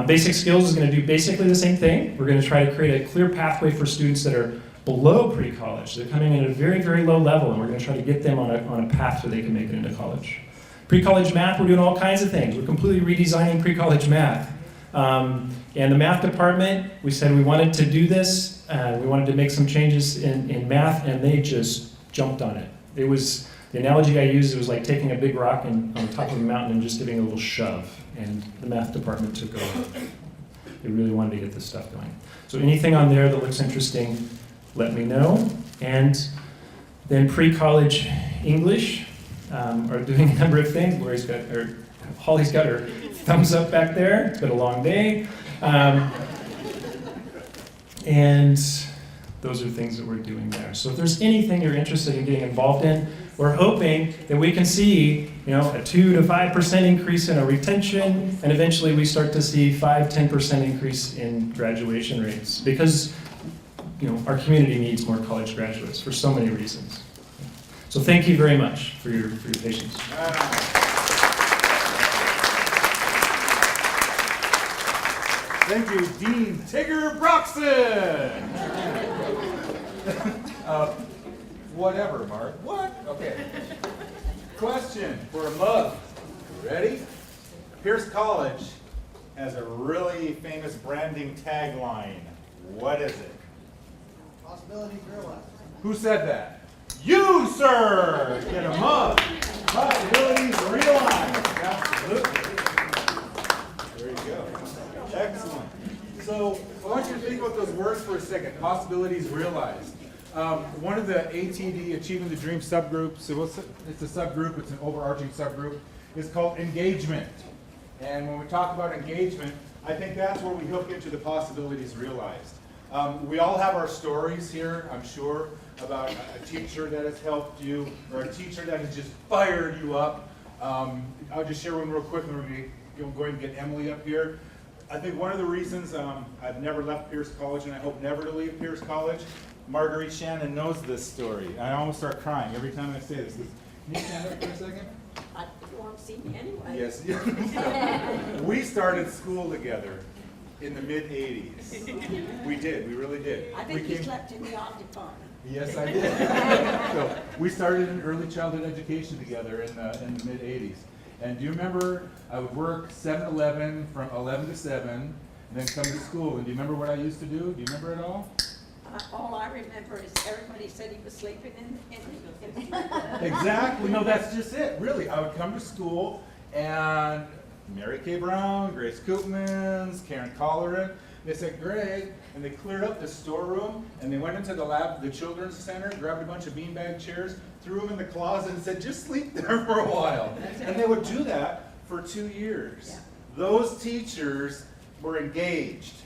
Basic Skills is going to do basically the same thing. We're going to try to create a clear pathway for students that are below pre-college. They're coming in at a very, very low level, and we're going to try to get them on a path so they can make it into college. Pre-college math, we're doing all kinds of things. We're completely redesigning pre-college math. And the math department, we said we wanted to do this. We wanted to make some changes in math, and they just jumped on it. It was, the analogy I used, it was like taking a big rock on the top of a mountain and just giving a little shove, and the math department took over. They really wanted to get this stuff going. So anything on there that looks interesting, let me know. And then Precollege English are doing a number of things. Holly's got her thumbs up back there. It's been a long day. And those are things that we're doing there. So if there's anything you're interested in getting involved in, we're hoping that we can see, a 2 to 5% increase in our retention, and eventually we start to see 5-10% increase in graduation rates, because our community needs more college graduates for so many reasons. So thank you very much for your patience. Thank you, Dean Tigger Broxton. Whatever, Mark. What? Okay. Question for a mug. Ready? Pierce College has a really famous branding tagline. What is it? Possibilities realized. Who said that? You, sir! Get a mug. Possibilities realized. Absolutely. There you go. Excellent. So I want you to think about those words for a second. Possibilities realized. One of the ATD Achieving the Dream subgroups, it's a subgroup, it's an overarching subgroup, is called engagement. And when we talk about engagement, I think that's where we hook into the possibilities realized. We all have our stories here, I'm sure, about a teacher that has helped you, or a teacher that has just fired you up. I'll just share one real quick, and we're going to get Emily up here. I think one of the reasons I've never left Pierce College, and I hope never to leave Pierce College, Marguerite Shannon knows this story. I almost start crying every time I say this. Can you stand up for a second? You won't see me anyway. Yes. We started school together in the mid-'80s. We did, we really did. I think you slept in the art department. Yes, I did. So we started in early childhood education together in the mid-'80s. And do you remember, I would work 7-Eleven from 11 to 7, and then come to school. And do you remember what I used to do? Do you remember it all? All I remember is everybody said he was sleeping in the Exactly. No, that's just it. Really, I would come to school, and Mary Kay Brown, Grace Koopmans, Karen Colleran, they said, Greg, and they cleared up the storeroom, and they went into the lab, the children's center, grabbed a bunch of beanbag chairs, threw them in the closet, and said, just sleep there for a while. And they would do that for 2 years. Yeah. Those teachers were engaged.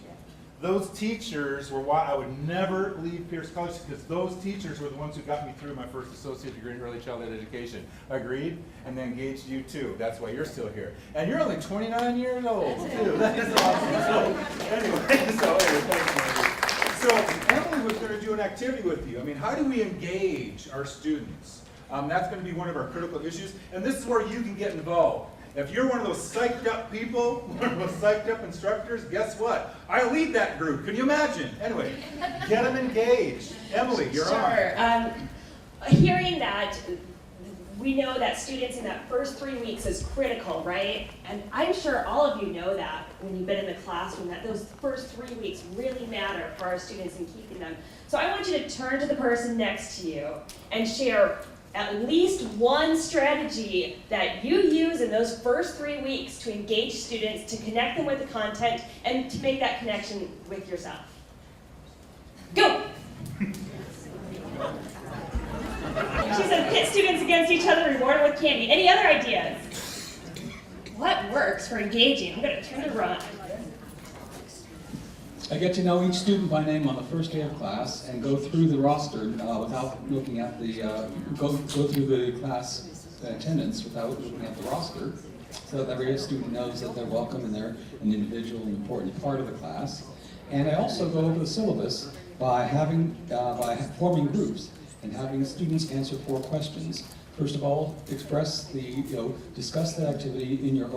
Those teachers were why I would never leave Pierce College, because those teachers were the ones who got me through my first associate degree in early childhood education. Agreed? And they engaged you too. That's why you're still here. And you're only 29 years old too. That is awesome. So anyway, thanks, Mandy. So Emily was going to do an activity with you. I mean, how do we engage our students? That's going to be one of our critical issues. And this is where you can get involved. If you're one of those psyched up people, one of those psyched up instructors, guess what? I lead that group. Can you imagine? Anyway, get them engaged. Emily, you're on. Sure. Hearing that, we know that students in that first 3 weeks is critical, right? And I'm sure all of you know that when you've been in the classroom, that those first 3 weeks really matter for our students in keeping them. So I want you to turn to the person next to you and share at least one strategy that you use in those first 3 weeks to engage students, to connect them with the content, and to make that connection with yourself. Go! She said pit students against each other, reward them with candy. Any other ideas? What works for engaging? I'm going to turn to Ron. I get to know each student by name on the first day of class and go through the roster without looking at the, go through the class attendance without looking at the roster, so that every student knows that they're welcome and they're an individual and important part of the class. And I also go over the syllabus by forming groups and having students answer 4 questions. First of all, discuss the activity in your,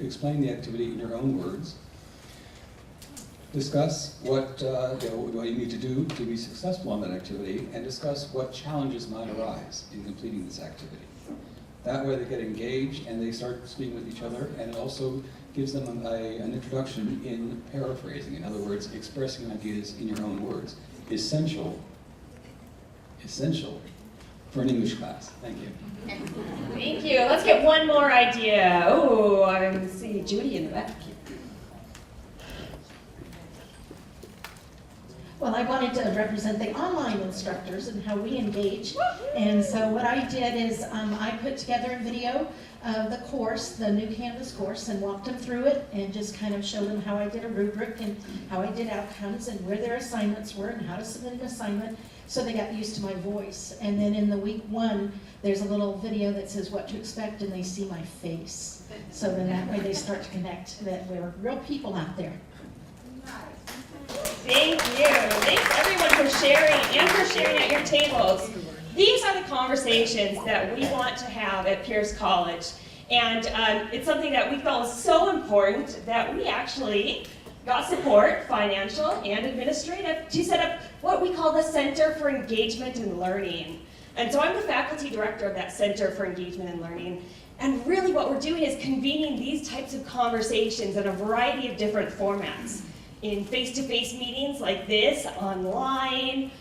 explain the activity in your own words. Discuss what you need to do to be successful on that activity, and discuss what challenges might arise in completing this activity. That way they get engaged and they start speaking with each other, and it also gives them an introduction in paraphrasing. In other words, expressing ideas in your own words. Essential for an English class. Thank you. Thank you. Let's get one more idea. Oh, I see Judy in the back. Well, I wanted to represent the online instructors and how we engage. And so what I did is I put together a video of the course, the new Canvas course, and walked them through it and just kind of showed them how I did a rubric and how I did outcomes and where their assignments were and how to submit an assignment, so they got used to my voice. And then in the week 1, there's a little video that says what to expect, and they see my face. So then that way they start to connect that we're real people out there. Thank you. Thanks everyone for sharing and for sharing at your tables. These are the conversations that we want to have at Pierce College. And it's something that we felt was so important that we actually got support, financial and administrative, to set up what we call the Center for Engagement and Learning. And so I'm the faculty director of that Center for Engagement and Learning. And really what we're doing is convening these types of conversations in a variety of different formats. In face-to-face meetings like this, online,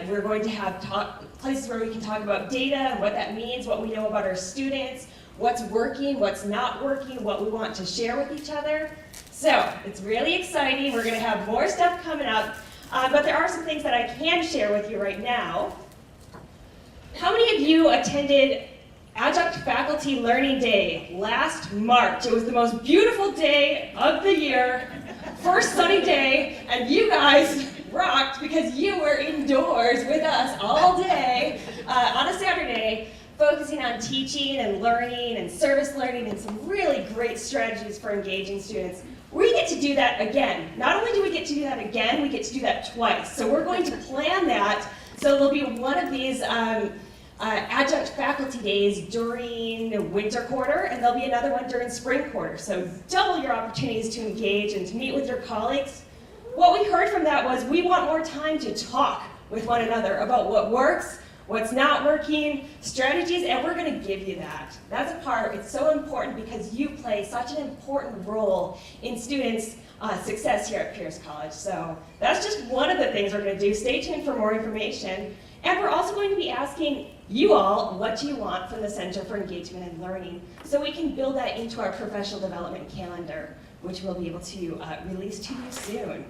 we're going to have places where we can talk about data and what that means, what we know about our students, what's working, what's not working, what we want to share with each other. So it's really exciting. We're going to have more stuff coming up, but there are some things that I can share with you right now. How many of you attended Adjunct Faculty Learning Day last March? It was the most beautiful day of the year. First sunny day, and you guys rocked because you were indoors with us all day on a Saturday, focusing on teaching and learning and service learning and some really great strategies for engaging students. We get to do that again. Not only do we get to do that again, we get to do that twice. So we're going to plan that so there'll be one of these adjunct faculty days during winter quarter, and there'll be another one during spring quarter. So double your opportunities to engage and to meet with your colleagues. What we heard from that was we want more time to talk with one another about what works, what's not working, strategies, and we're going to give you that. That's a part, it's so important because you play such an important role in students' success here at Pierce College. So that's just one of the things we're going to do. Stay tuned for more information. And we're also going to be asking you all, what do you want from the Center for Engagement and Learning, so we can build that into our professional development calendar, which we'll be able to release to you soon.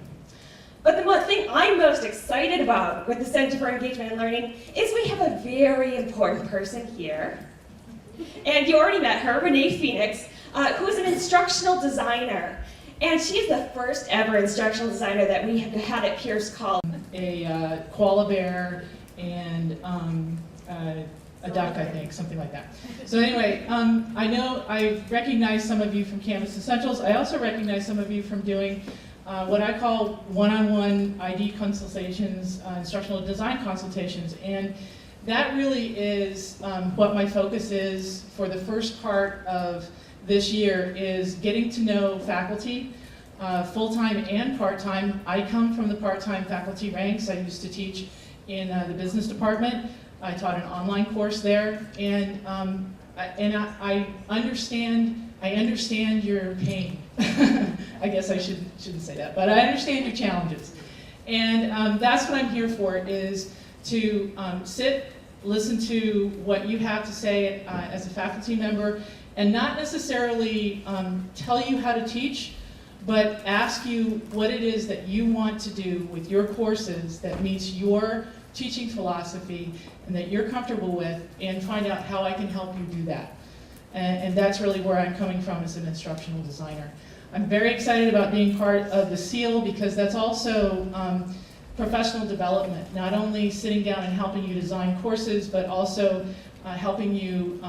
But the one thing I'm most excited about with the Center for Engagement and Learning is we have a very important person here. And you already met her, Renee Phoenix, who is an instructional designer. And she's the first ever instructional designer that we have had at Pierce College. A koala bear and a duck, I think, something like that. So anyway, I know I recognize some of you from Canvas Essentials. I also recognize some of you from doing what I call one-on-one ID consultations, instructional design consultations. And that really is what my focus is for the first part of this year, is getting to know faculty, full-time and part-time. I come from the part-time faculty ranks. I used to teach in the business department. I taught an online course there, and I understand your pain. I guess I shouldn't say that, but I understand your challenges. And that's what I'm here for, is to sit, listen to what you have to say as a faculty member, and not necessarily tell you how to teach, but ask you what it is that you want to do with your courses that meets your teaching philosophy and that you're comfortable with, and find out how I can help you do that. And that's really where I'm coming from as an instructional designer. I'm very excited about being part of the SEAL, because that's also professional development, not only sitting down and helping you design courses, but also helping you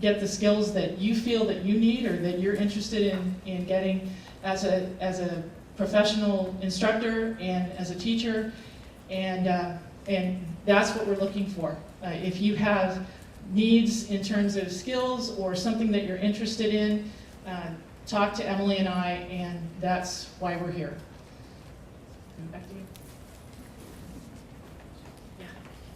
get the skills that you feel that you need or that you're interested in getting as a professional instructor and as a teacher. And that's what we're looking for. If you have needs in terms of skills or something that you're interested in, talk to Emily and I, and that's why we're here. Back to you.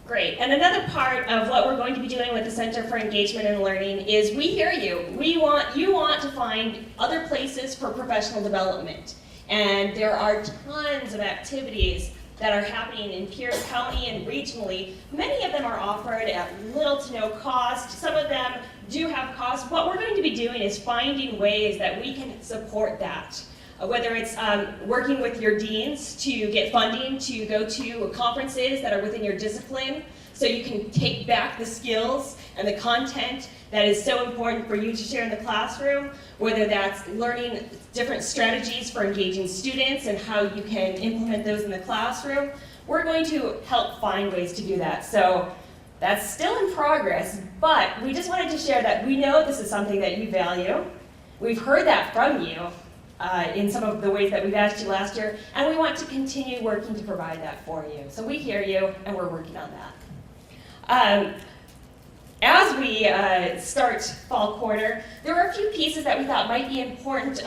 Great. And another part of what we're going to be doing with the Center for Engagement and Learning is we hear you. You want to find other places for professional development. And there are tons of activities that are happening in Pierce County and regionally. Many of them are offered at little to no cost. Some of them do have cost. What we're going to be doing is finding ways that we can support that. Whether it's working with your deans to get funding to go to conferences that are within your discipline, so you can take back the skills and the content that is so important for you to share in the classroom, whether that's learning different strategies for engaging students and how you can implement those in the classroom. We're going to help find ways to do that. So that's still in progress, but we just wanted to share that we know this is something that you value. We've heard that from you in some of the ways that we've asked you last year, and we want to continue working to provide that for you. So we hear you, and we're working on that. As we start fall quarter, there were a few pieces that we thought might be important,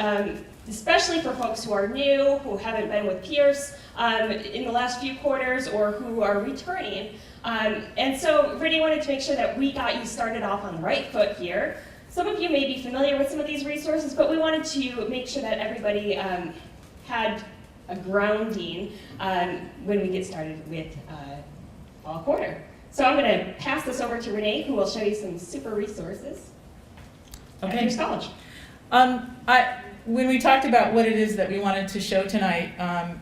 especially for folks who are new, who haven't been with Pierce in the last few quarters, or who are returning. And so Renee wanted to make sure that we got you started off on the right foot here. Some of you may be familiar with some of these resources, but we wanted to make sure that everybody had a grounding when we get started with fall quarter. So I'm going to pass this over to Renee, who will show you some super resources at Pierce College. When we talked about what it is that we wanted to show tonight,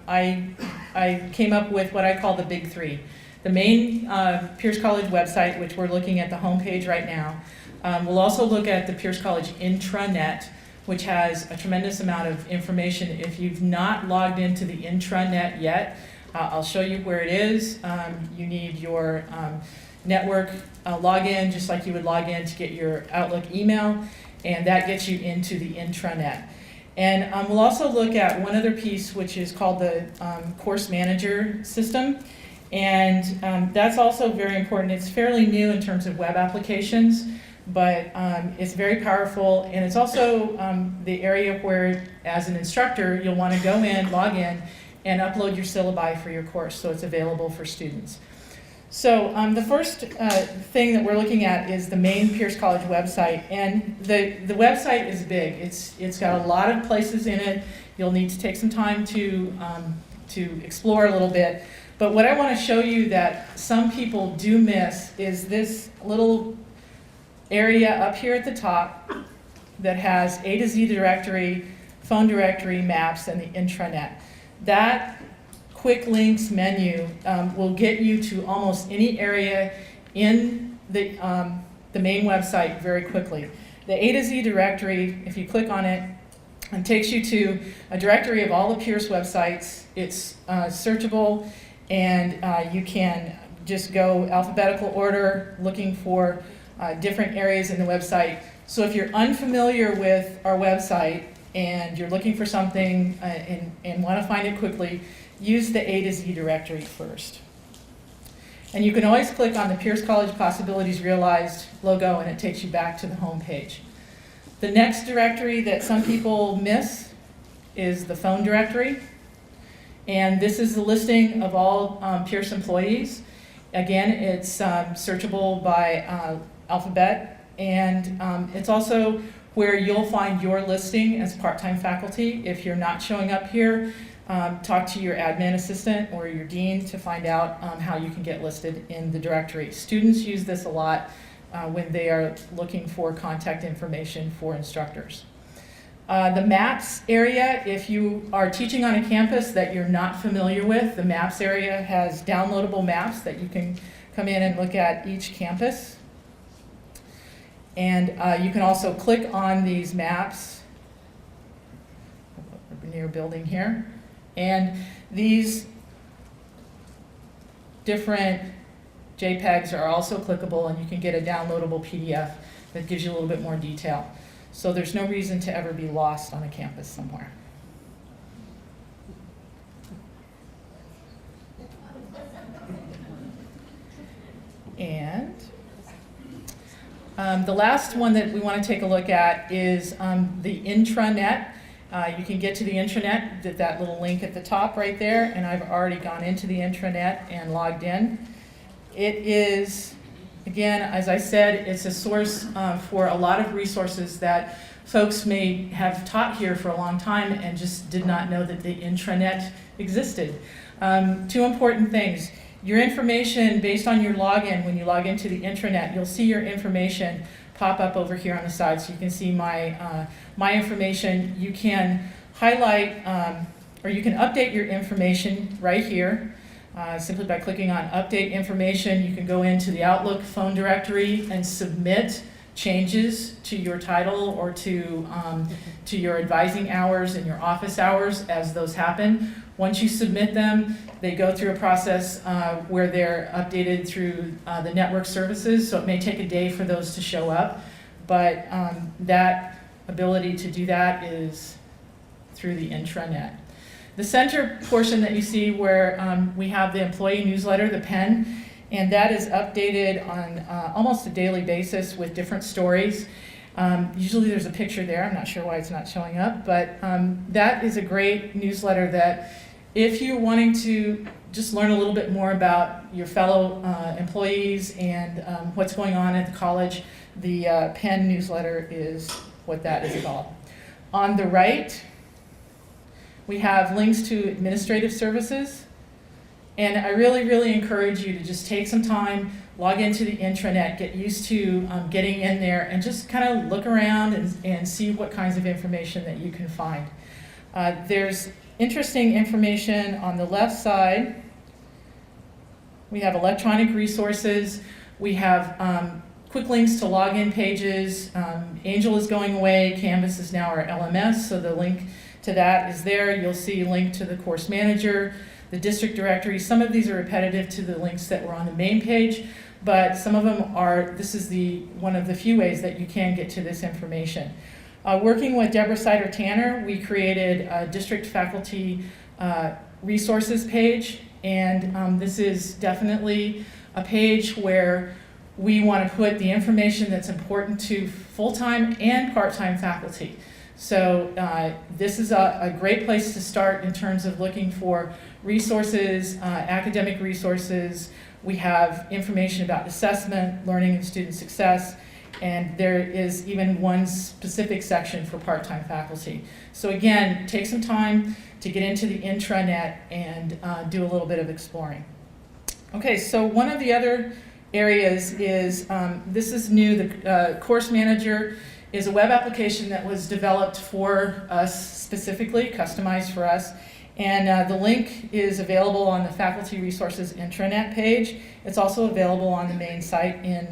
I came up with what I call the big three. The main Pierce College website, which we're looking at the homepage right now. We'll also look at the Pierce College intranet, which has a tremendous amount of information. If you've not logged into the intranet yet, I'll show you where it is. You need your network login, just like you would log in to get your Outlook email, and that gets you into the intranet. And we'll also look at one other piece, which is called the course manager system. And that's also very important. It's fairly new in terms of web applications, but it's very powerful. And it's also the area where, as an instructor, you'll want to go in, log in, and upload your syllabi for your course so it's available for students. So the first thing that we're looking at is the main Pierce College website. And the website is big. It's got a lot of places in it. You'll need to take some time to explore a little bit. But what I want to show you that some people do miss is this little area up here at the top that has A to Z directory, phone directory, maps, and the intranet. That quick links menu will get you to almost any area in the main website very quickly. The A to Z directory, if you click on it, takes you to a directory of all the Pierce websites. It's searchable, and you can just go alphabetical order looking for different areas in the website. So if you're unfamiliar with our website and you're looking for something and want to find it quickly, use the A to Z directory first. And you can always click on the Pierce College Possibilities Realized logo and it takes you back to the home page. The next directory that some people miss is the phone directory. And this is the listing of all Pierce employees. Again, it's searchable by alphabet, and it's also where you'll find your listing as part-time faculty. If you're not showing up here, talk to your admin assistant or your dean to find out how you can get listed in the directory. Students use this a lot when they are looking for contact information for instructors. The maps area, if you are teaching on a campus that you're not familiar with, the maps area has downloadable maps that you can come in and look at each campus. And you can also click on these maps near building here. And these different JPEGs are also clickable, and you can get a downloadable PDF that gives you a little bit more detail. So there's no reason to ever be lost on a campus somewhere. And the last one that we want to take a look at is the intranet. You can get to the intranet, that little link at the top right there, and I've already gone into the intranet and logged in. It is, again, as I said, it's a source for a lot of resources that folks may have taught here for a long time and just did not know that the intranet existed. Two important things. Your information, based on your login, when you log into the intranet, you'll see your information pop up over here on the side. So you can see my information. You can highlight, or you can update your information right here. Simply by clicking on Update Information. You can go into the Outlook phone directory and submit changes to your title or to your advising hours and your office hours as those happen. Once you submit them, they go through a process where they're updated through the network services, so it may take a day for those to show up, but that ability to do that is through the intranet. The center portion that you see where we have the employee newsletter, the PEN, and that is updated on almost a daily basis with different stories. Usually there's a picture there. I'm not sure why it's not showing up, but that is a great newsletter that if you're wanting to just learn a little bit more about your fellow employees and what's going on at the college, the PEN newsletter is what that is called. On the right, we have links to administrative services. And I really, really encourage you to just take some time, log into the intranet, get used to getting in there, and just kind of look around and see what kinds of information that you can find. There's interesting information on the left side. We have electronic resources. We have quick links to login pages. Angel is going away. Canvas is now our LMS, so the link to that is there. You'll see a link to the course manager, the district directory. Some of these are repetitive to the links that were on the main page, but some of them are, this is one of the few ways that you can get to this information. Working with Deborah Sider-Tanner, we created a district faculty resources page, And this is definitely a page where we want to put the information that's important to full-time and part-time faculty. So this is a great place to start in terms of looking for resources, academic resources. We have information about assessment, learning and student success, and there is even one specific section for part-time faculty. So again, take some time to get into the intranet and do a little bit of exploring. Okay, so one of the other areas is, this is new, the Course Manager is a web application that was developed for us specifically, customized for us. And the link is available on the Faculty Resources intranet page. It's also available on the main site in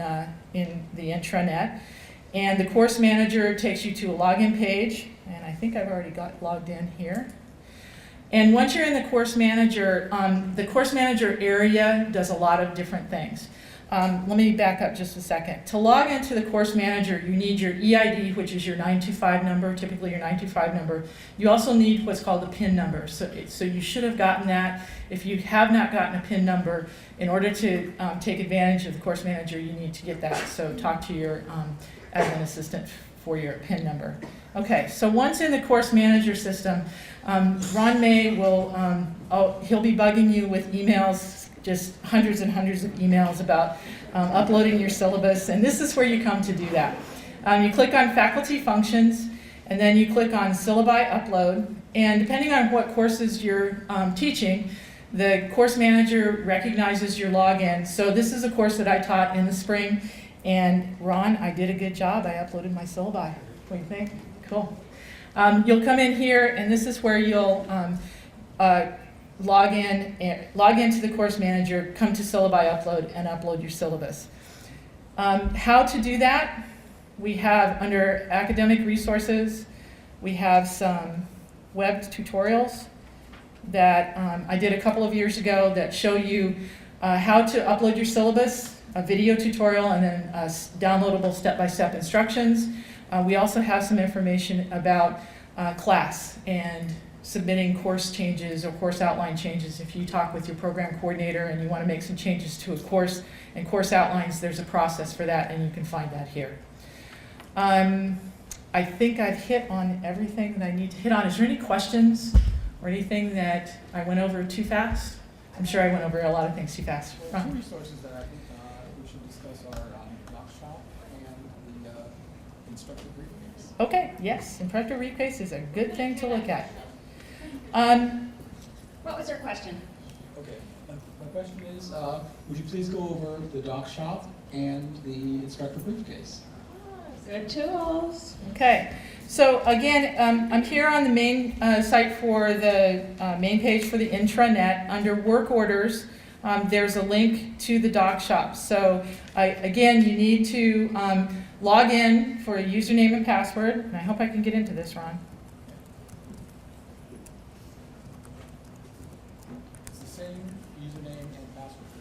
the intranet. And the Course Manager takes you to a login page, and I think I've already got logged in here. And once you're in the Course Manager area does a lot of different things. Let me back up just a second. To log into the Course Manager, you need your EID, which is your 925 number, typically your 925 number. You also need what's called a PIN number. So you should have gotten that. If you have not gotten a PIN number, in order to take advantage of the Course Manager, you need to get that. So talk to your admin assistant for your PIN number. Okay, so once in the Course Manager system, Ron May will, he'll be bugging you with emails, just hundreds and hundreds of emails about uploading your syllabus, and this is where you come to do that. You click on Faculty Functions, and then you click on Syllabi Upload, and depending on what courses you're teaching, the Course Manager recognizes your login. So this is a course that I taught in the spring, and Ron, I did a good job. I uploaded my syllabi. What do you think? Cool. You'll come in here, and this is where you'll log into the Course Manager, come to Syllabi Upload, and upload your syllabus. How to do that? We have under Academic Resources, we have some web tutorials that I did a couple of years ago that show you how to upload your syllabus, a video tutorial, and then downloadable step-by-step instructions. We also have some information about class and submitting course changes or course outline changes. If you talk with your program coordinator and you want to make some changes to a course and course outlines, there's a process for that, and you can find that here. I think I've hit on everything that I need to hit on. Is there any questions or anything that I went over too fast? I'm sure I went over a lot of things too fast. Well, two resources that I think we should discuss are Dockshop and the instructor briefcase. Okay, yes, instructor briefcase is a good thing to look at. What was your question? Okay, my question is, would you please go over the Dockshop and the instructor briefcase? Good tools. Okay, so again, I'm here on the main site for the main page for the intranet. Under work orders, there's a link to the Dockshop. So again, you need to log in for a username and password, and I hope I can get into this, Ron. It's the same username and password for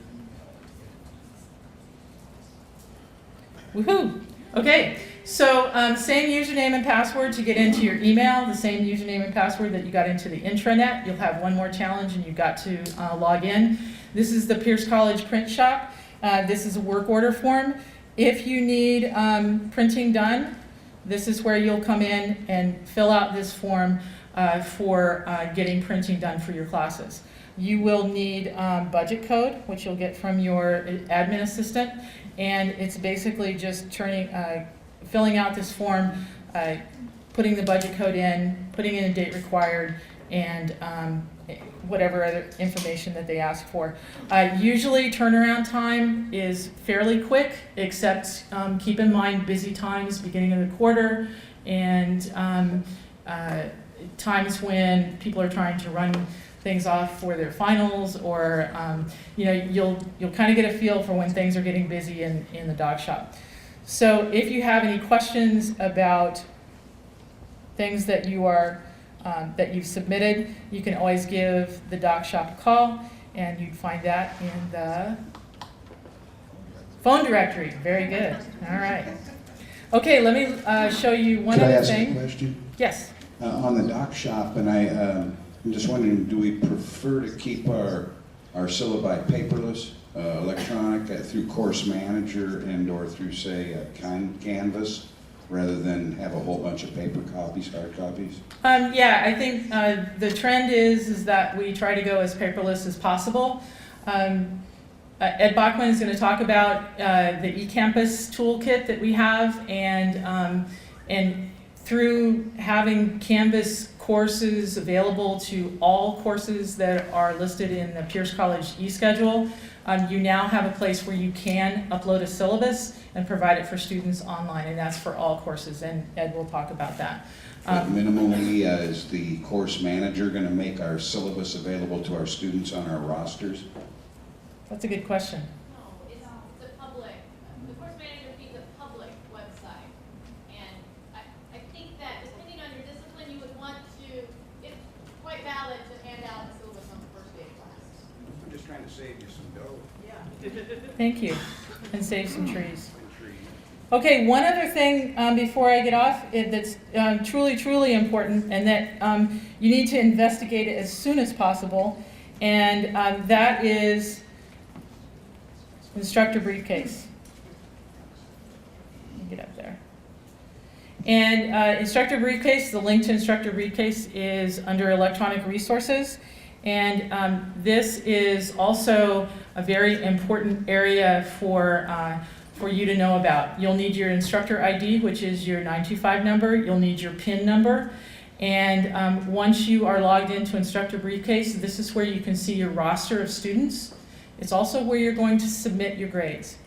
your email. Woohoo! Okay, so same username and password to get into your email, the same username and password that you got into the intranet. You'll have one more challenge and you've got to log in. This is the Pierce College Print Shop. This is a work order form. If you need printing done, this is where you'll come in and fill out this form for getting printing done for your classes. You will need budget code, which you'll get from your admin assistant, and it's basically just filling out this form, putting the budget code in, putting in a date required, and whatever other information that they ask for. Usually turnaround time is fairly quick, except keep in mind busy times, beginning of the quarter, and times when people are trying to run things off for their finals, or you'll kind of get a feel for when things are getting busy in the Dockshop. So if you have any questions about things that you are that you've submitted, you can always give the Dockshop a call, and you'd find that in the phone directory. Very good. All right. Okay, let me show you one other thing. Can I ask a question? Yes. On the Dockshop, and I'm just wondering, do we prefer to keep our our syllabi paperless, electronic, through Course Manager and/or through, say, Canvas, rather than have a whole bunch of paper copies, hard copies? Yeah, I think the trend is that we try to go as paperless as possible. Ed Bachman is going to talk about the eCampus toolkit that we have, and through having Canvas courses available to all courses that are listed in the Pierce College eSchedule, you now have a place where you can upload a syllabus and provide it for students online, and that's for all courses, and Ed will talk about that. But minimally, is the Course Manager going to make our syllabus available to our students on our rosters? That's a good question. No, it's a public, the course manager feeds a public website. And I think that depending on your discipline, you would want to, it's quite valid to hand out a syllabus on the first day of class. I'm just trying to save you some dough. Thank you, and save some trees. Okay, one other thing before I get off that's truly, truly important, and that you need to investigate it as soon as possible, and that is instructor briefcase. Let me get up there. And instructor briefcase, the link to instructor briefcase is under electronic resources. And this is also a very important area for you to know about. You'll need your instructor ID, which is your 925 number. You'll need your PIN number. And once you are logged into instructor briefcase, this is where you can see your roster of students. It's also where you're going to submit your grades.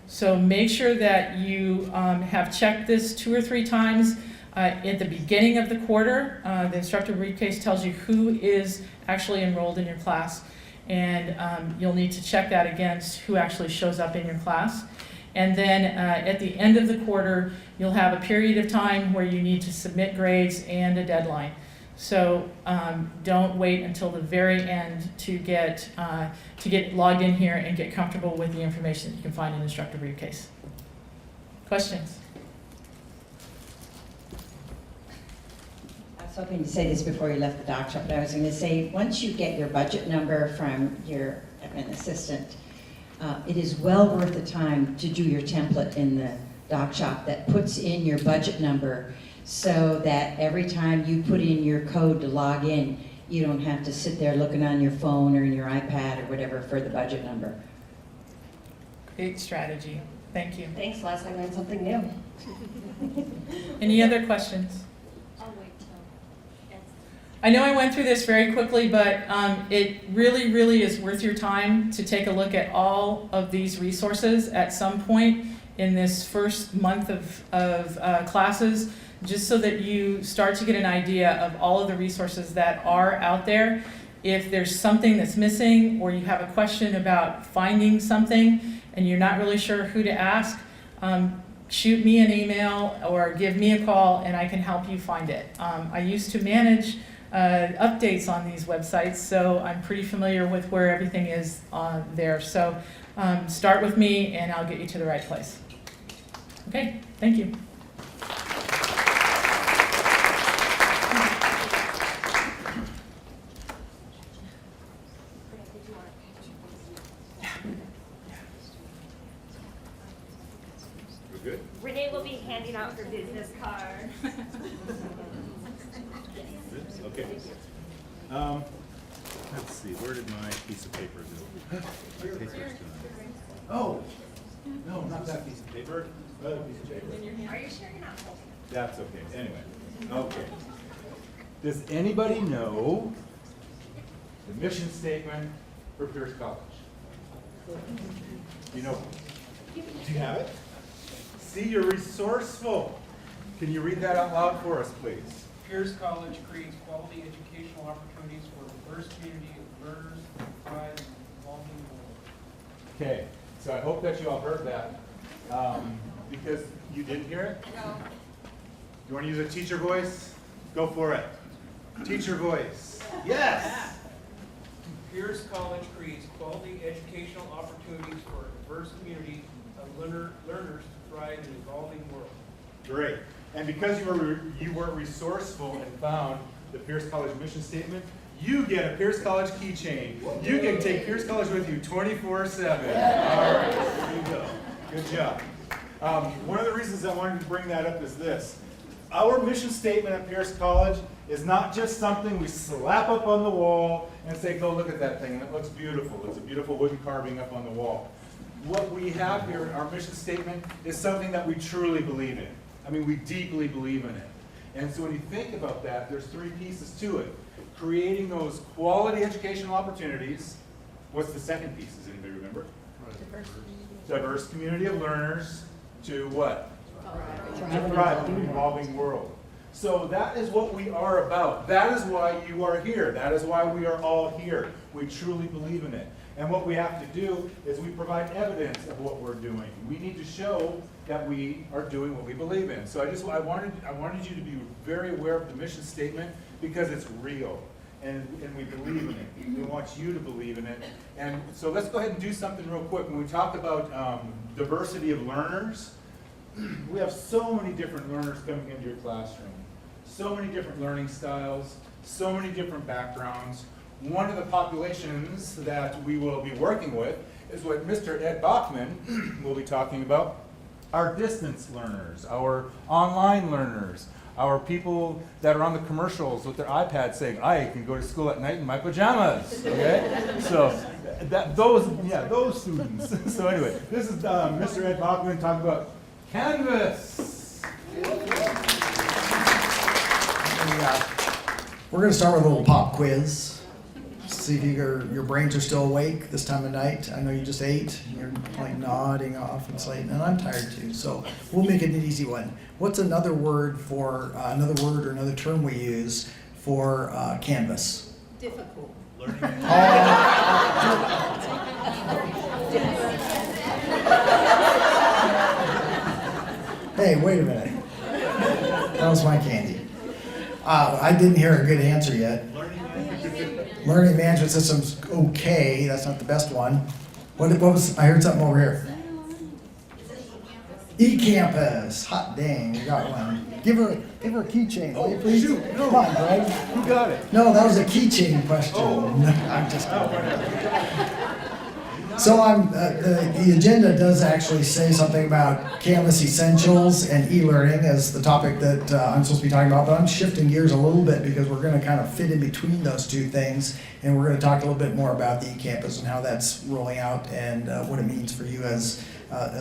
So make sure that you have checked this 2 or 3 times. At the beginning of the quarter, the instructor briefcase tells you who is actually enrolled in your class, and you'll need to check that against who actually shows up in your class. And then at the end of the quarter, you'll have a period of time where you need to submit grades and a deadline. So don't wait until the very end to get logged in here and get comfortable with the information that you can find in instructor briefcase. Questions? I was hoping to say this before you left the doc shop, but I was going to say, once you get your budget number from your admin assistant, it is well worth the time to do your template in the doc shop that puts in your budget number, so that every time you put in your code to log in, you don't have to sit there looking on your phone or in your iPad or whatever for the budget number. Great strategy. Thank you. Thanks, Les. I learned something new. Any other questions? I'll wait till I know I went through this very quickly, but it really, really is worth your time to take a look at all of these resources at some point in this first month of classes, just so that you start to get an idea of all of the resources that are out there. If there's something that's missing, or you have a question about finding something and you're not really sure who to ask, shoot me an email or give me a call and I can help you find it. I used to manage updates on these websites, so I'm pretty familiar with where everything is on there. So start with me and I'll get you to the right place. Okay, thank you. We're good? Renee will be handing out her business card. Okay. Let's see, where did my piece of paper go? My paper's gone. Oh, no, not that piece of paper, other piece of paper. Are you sure you're not holding? That's okay, anyway, okay. Does anybody know the mission statement for Pierce College? You know, do you have it? See, you're resourceful. Can you read that out loud for us, please? Pierce College creates quality educational opportunities for a diverse community of learners who thrive in an evolving world. Okay, so I hope that you all heard that, because you didn't hear it? No. You want to use a teacher voice? Go for it. Teacher voice. Yes! Pierce College creates quality educational opportunities for a diverse community of learners to thrive in an evolving world. Great. And because you were resourceful and found the Pierce College mission statement, you get a Pierce College keychain. You can take Pierce College with you 24/7. All right, there you go. Good job. One of the reasons I wanted to bring that up is this. Our mission statement at Pierce College is not just something we slap up on the wall and say, go look at that thing, and it looks beautiful. It's a beautiful wooden carving up on the wall. What we have here, our mission statement, is something that we truly believe in. I mean, we deeply believe in it. And so when you think about that, there's three pieces to it. Creating those quality educational opportunities. What's the second piece? Does anybody remember? Diverse community of learners to what? To thrive in an evolving world. So that is what we are about. That is why you are here. That is why we are all here. We truly believe in it. And what we have to do is we provide evidence of what we're doing. We need to show that we are doing what we believe in. So I wanted you to be very aware of the mission statement because it's real. And we believe in it. We want you to believe in it. And so let's go ahead and do something real quick. When we talk about diversity of learners, we have so many different learners coming into your classroom. So many different learning styles, so many different backgrounds. One of the populations that we will be working with is what Mr. Ed Bachman will be talking about, our distance learners, our online learners, our people that are on the commercials with their iPads saying, I can go to school at night in my pajamas, okay? So those students. So anyway, this is Mr. Ed Bachman talking about Canvas. We're going to start with a little pop quiz. See if your brains are still awake this time of night. I know you just ate. You're like nodding off. It's late, and I'm tired too. So we'll make it an easy one. What's another word or another term we use for Canvas? Difficult. Hey, wait a minute. That was my candy. I didn't hear a good answer yet. Learning management system's okay. That's not the best one. What was? I heard something over here. E-campus. Hot dang, you got one. Give her a keychain, will you please? Shoot, no. Come on, Greg. Who got it? No, that was a keychain question. I'm just kidding. So the agenda does actually say something about Canvas essentials and e-learning as the topic that I'm supposed to be talking about, but I'm shifting gears a little bit because we're going to kind of fit in between those two things, and we're going to talk a little bit more about the eCampus and how that's rolling out and what it means for you as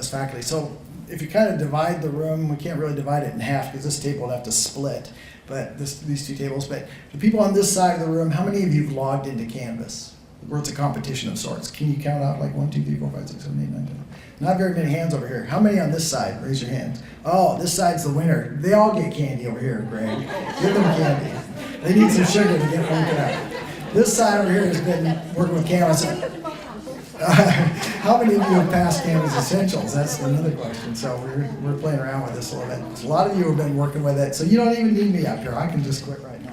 faculty. So if you kind of divide the room, we can't really divide it in half because this table would have to split, but these two tables. But the people on this side of the room, how many of you have logged into Canvas? Where it's a competition of sorts. Can you count out like 1, 2, 3, 4, 5, 6, 7, 8, 9, 10? Not very many hands over here. How many on this side? Raise your hands. Oh, this side's the winner. They all get candy over here, Greg. Give them candy. They need some sugar to get working out. This side over here has been working with Canvas. How many of you have passed Canvas Essentials? That's another question. So we're playing around with this a little bit. A lot of you have been working with it, so you don't even need me up here. I can just quit right now.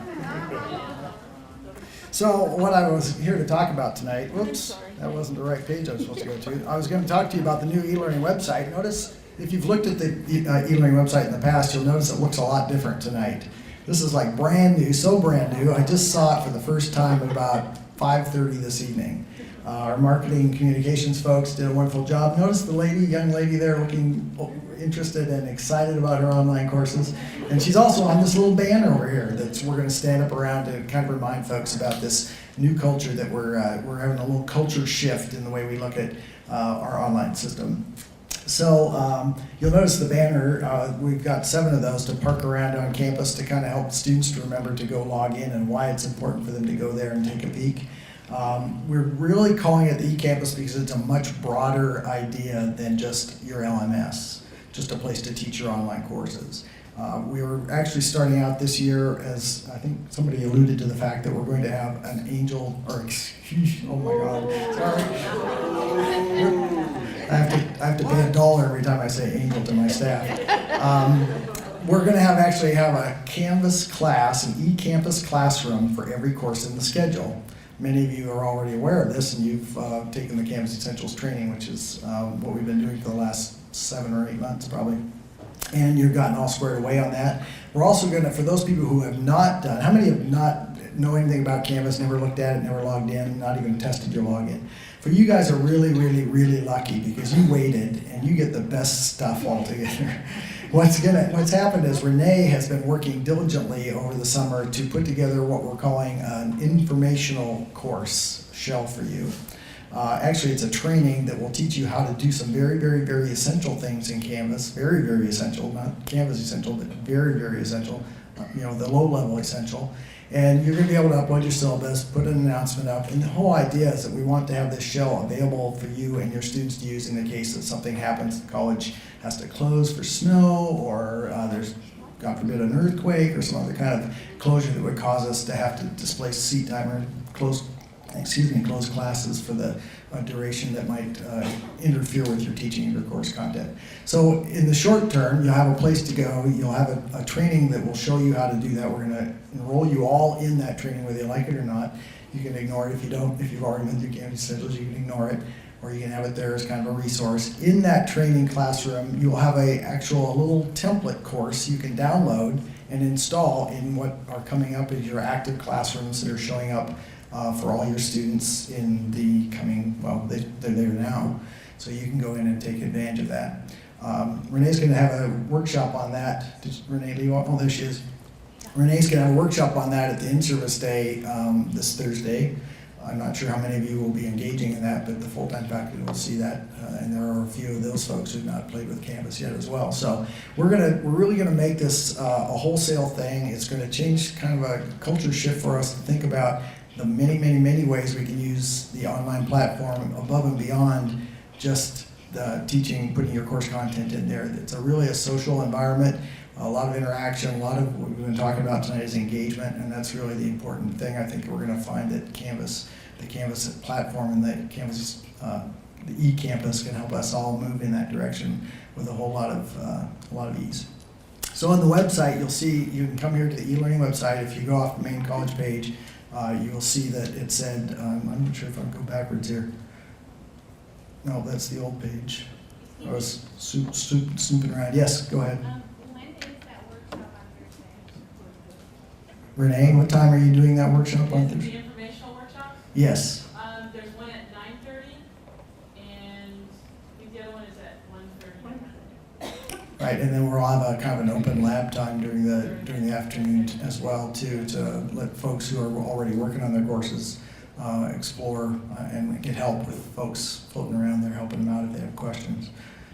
So what I was here to talk about tonight, whoops, that wasn't the right page I was supposed to go to. I was going to talk to you about the new e-learning website. Notice, if you've looked at the e-learning website in the past, you'll notice it looks a lot different tonight. This is like brand new, so brand new. I just saw it for the first time at about 5:30 this evening. Our marketing communications folks did a wonderful job. Notice the young lady there looking interested and excited about her online courses. And she's also on this little banner over here that we're going to stand up around to kind of remind folks about this new culture that we're having a little culture shift in the way we look at our online system. So you'll notice the banner, we've got 7 of those to park around on campus to kind of help students to remember to go log in and why it's important for them to go there and take a peek. We're really calling it the eCampus because it's a much broader idea than just your LMS, just a place to teach your online courses. We were actually starting out this year as, I think somebody alluded to the fact that we're going to have an angel, or excuse, oh my God, sorry. I have to pay $1 every time I say angel to my staff. We're going to actually have a Canvas class, an eCampus classroom for every course in the schedule. Many of you are already aware of this, and you've taken the Canvas Essentials training, which is what we've been doing for the last 7 or 8 months probably. And you've gotten all squared away on that. We're also going to, for those people who have not done, how many have not know anything about Canvas, never looked at it, never logged in, not even tested your login. For you guys are really, really, really lucky because you waited and you get the best stuff altogether. What's happened is Renee has been working diligently over the summer to put together what we're calling an informational course shell for you. Actually, it's a training that will teach you how to do some very, very, very essential things in Canvas. Very, very essential, not Canvas essential, but very, very essential. The low-level essential. And you're going to be able to upload your syllabus, put an announcement up, and the whole idea is that we want to have this shell available for you and your students to use in the case that something happens. The college has to close for snow, or there's, God forbid, an earthquake, or some other kind of closure that would cause us to have to displace seat time or close classes for the duration that might interfere with your teaching of your course content. So in the short term, you'll have a place to go. You'll have a training that will show you how to do that. We're going to enroll you all in that training, whether you like it or not. You can ignore it if you don't. If you've already been through Canvas Essentials, you can ignore it, or you can have it there as kind of a resource. In that training classroom, you'll have a little template course you can download and install in what are coming up as your active classrooms that are showing up for all your students in the coming, they're there now, so you can go in and take advantage of that. Renee's going to have a workshop on that. Did Renee leave off? Oh, there she is. Renee's going to have a workshop on that at the in-service day this Thursday. I'm not sure how many of you will be engaging in that, but the full-time faculty will see that, and there are a few of those folks who've not played with Canvas yet as well. So we're really gonna make this a wholesale thing. It's going to change kind of a culture shift for us to think about the many, many, many ways we can use the online platform above and beyond just the teaching, putting your course content in there. It's really a social environment, a lot of interaction, a lot of what we've been talking about tonight is engagement, and that's really the important thing. I think we're going to find that Canvas, the Canvas platform and the Canvas, the eCampus can help us all move in that direction with a whole lot of ease. So on the website, you'll see, you can come here to the e-learning website. If you go off the main college page, you will see that it said, I'm not sure if I can go backwards here. No, that's the old page. I was snooping around. Yes, go ahead. When is that workshop on Thursday? Renee, what time are you doing that workshop on The Thursday? informational workshop? Yes. There's one at 9:30, and I think the other one is at 1:30. Right, and then we'll have a kind of an open lab time during the afternoon as well too, to let folks who are already working on their courses explore and get help with folks floating around there, helping them out if they have questions.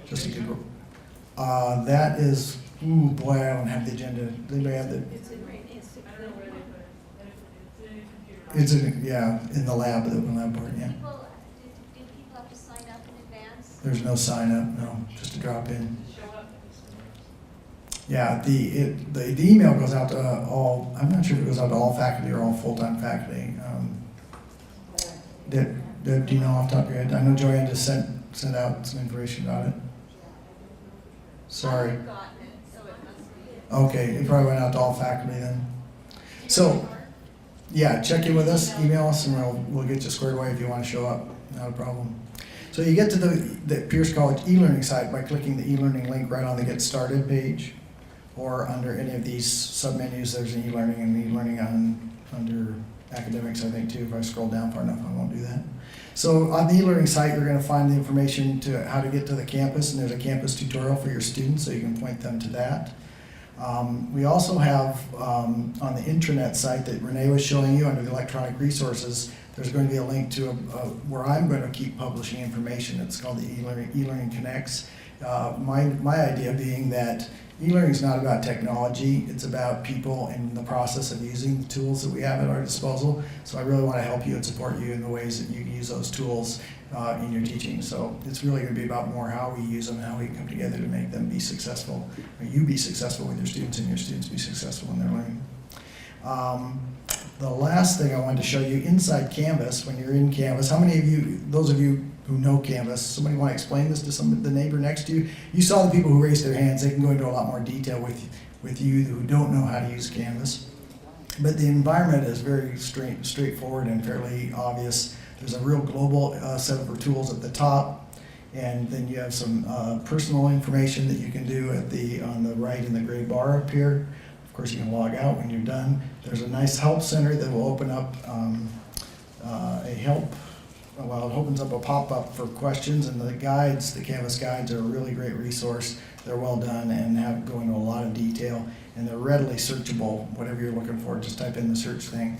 Just a good group. That is, ooh boy, I don't have the agenda. Does anybody have the? It's in Renee's. I don't know where they put it. It's in a computer. It's in the lab, the open lab part, yeah. Do people have to sign up in advance? There's no sign up, no, just a drop in. Show up. Yeah, the email goes out to all, I'm not sure if it goes out to all faculty or all full-time faculty. Deb, do you know off the top of your head? I know Joanne just sent out some information about it. Sorry. Okay, it probably went out to all faculty then. So, yeah, check in with us, email us, and we'll get you squared away if you want to show up. Not a problem. So you get to the Pierce College e-learning site by clicking the e-learning link right on the Get Started page, or under any of these submenus. There's an e-learning and e-learning under academics, I think, too. If I scroll down far enough, I won't do that. So on the e-learning site, you're going to find the information to how to get to the campus, and there's a campus tutorial for your students, so you can point them to that. We also have on the intranet site that Renee was showing you under the electronic resources, there's going to be a link to where I'm going to keep publishing information. It's called the e-learning Connects. My idea being that e-learning is not about technology, it's about people and the process of using the tools that we have at our disposal. So I really want to help you and support you in the ways that you can use those tools in your teaching. So it's really going to be about more how we use them and how we come together to make them be successful, or you be successful with your students and your students be successful in their learning. The last thing I wanted to show you, inside Canvas, when you're in Canvas, how many of you, those of you who know Canvas, somebody want to explain this to the neighbor next to you? You saw the people who raised their hands. They can go into a lot more detail with you who don't know how to use Canvas. But the environment is very straightforward and fairly obvious. There's a real global set of tools at the top, and then you have some personal information that you can do on the right in the gray bar up here. Of course, you can log out when you're done. There's a nice help center that will open up it opens up a pop-up for questions, and the guides, the Canvas guides, are a really great resource. They're well done and go into a lot of detail, and they're readily searchable. Whatever you're looking for, just type in the search thing.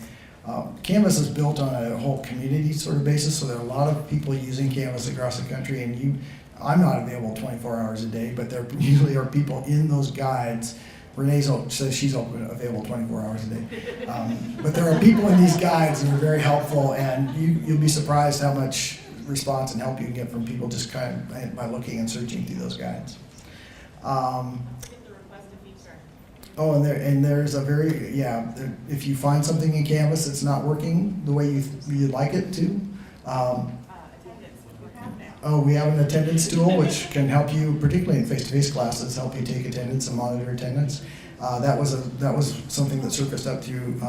Canvas is built on a whole community sort of basis, so there are a lot of people using Canvas across the country, and I'm not available 24 hours a day, but there usually are people in those guides. Renee says she's available 24 hours a day. But there are people in these guides that are very helpful, and you'll be surprised how much response and help you can get from people just kind of by looking and searching through those guides. There's a if you find something in Canvas that's not working the way you'd like it to, we have an attendance tool which can help you, particularly in face-to-face classes, help you take attendance and monitor attendance. That was something that surfaced up through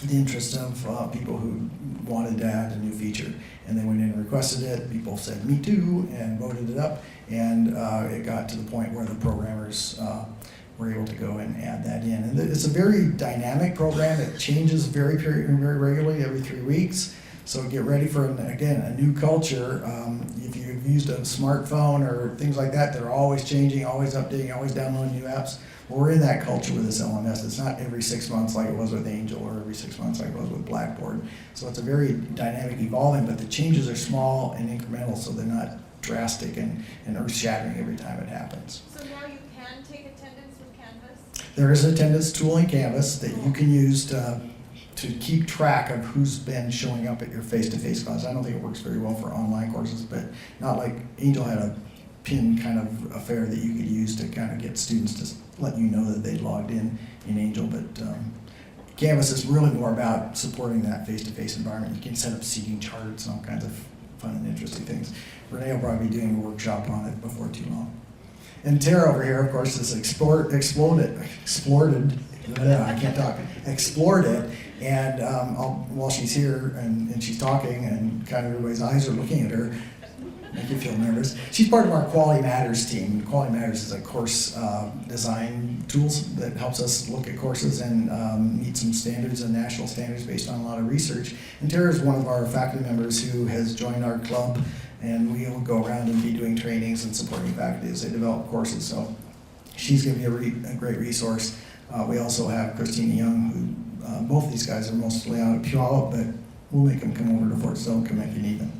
the interest of people who wanted to add a new feature, and they went in and requested it. People said me too and voted it up, and it got to the point where the programmers were able to go and add that in. And it's a very dynamic program. It changes very regularly, every 3 weeks. So get ready for, a new culture. If you've used a smartphone or things like that, they're always changing, always updating, always downloading new apps. Well, we're in that culture with this LMS. It's not every 6 months like it was with Angel, or every 6 months like it was with Blackboard. So it's a very dynamic evolving, but the changes are small and incremental, so they're not drastic and earth-shattering every time it happens. So now you can take attendance with Canvas? There is an attendance tool in Canvas that you can use to keep track of who's been showing up at your face-to-face class. I don't think it works very well for online courses, but not like Angel had a pin kind of affair that you could use to kind of get students to let you know that they logged in Angel. But Canvas is really more about supporting that face-to-face environment. You can set up seating charts and all kinds of fun and interesting things. Renee will probably be doing a workshop on it before too long. And Tara over here, of course, has explored it, and while she's here and she's talking and kind of everybody's eyes are looking at her, make you feel nervous. She's part of our Quality Matters team. Quality Matters is a course design tools that helps us look at courses and meet some standards and national standards based on a lot of research. And Tara is one of our faculty members who has joined our club, and we will go around and be doing trainings and supporting faculty as they develop courses. So she's going to be a great resource. We also have Christina Young, who both these guys are mostly out of Puyallup, but we'll make them come over to Fort Stone if you need them.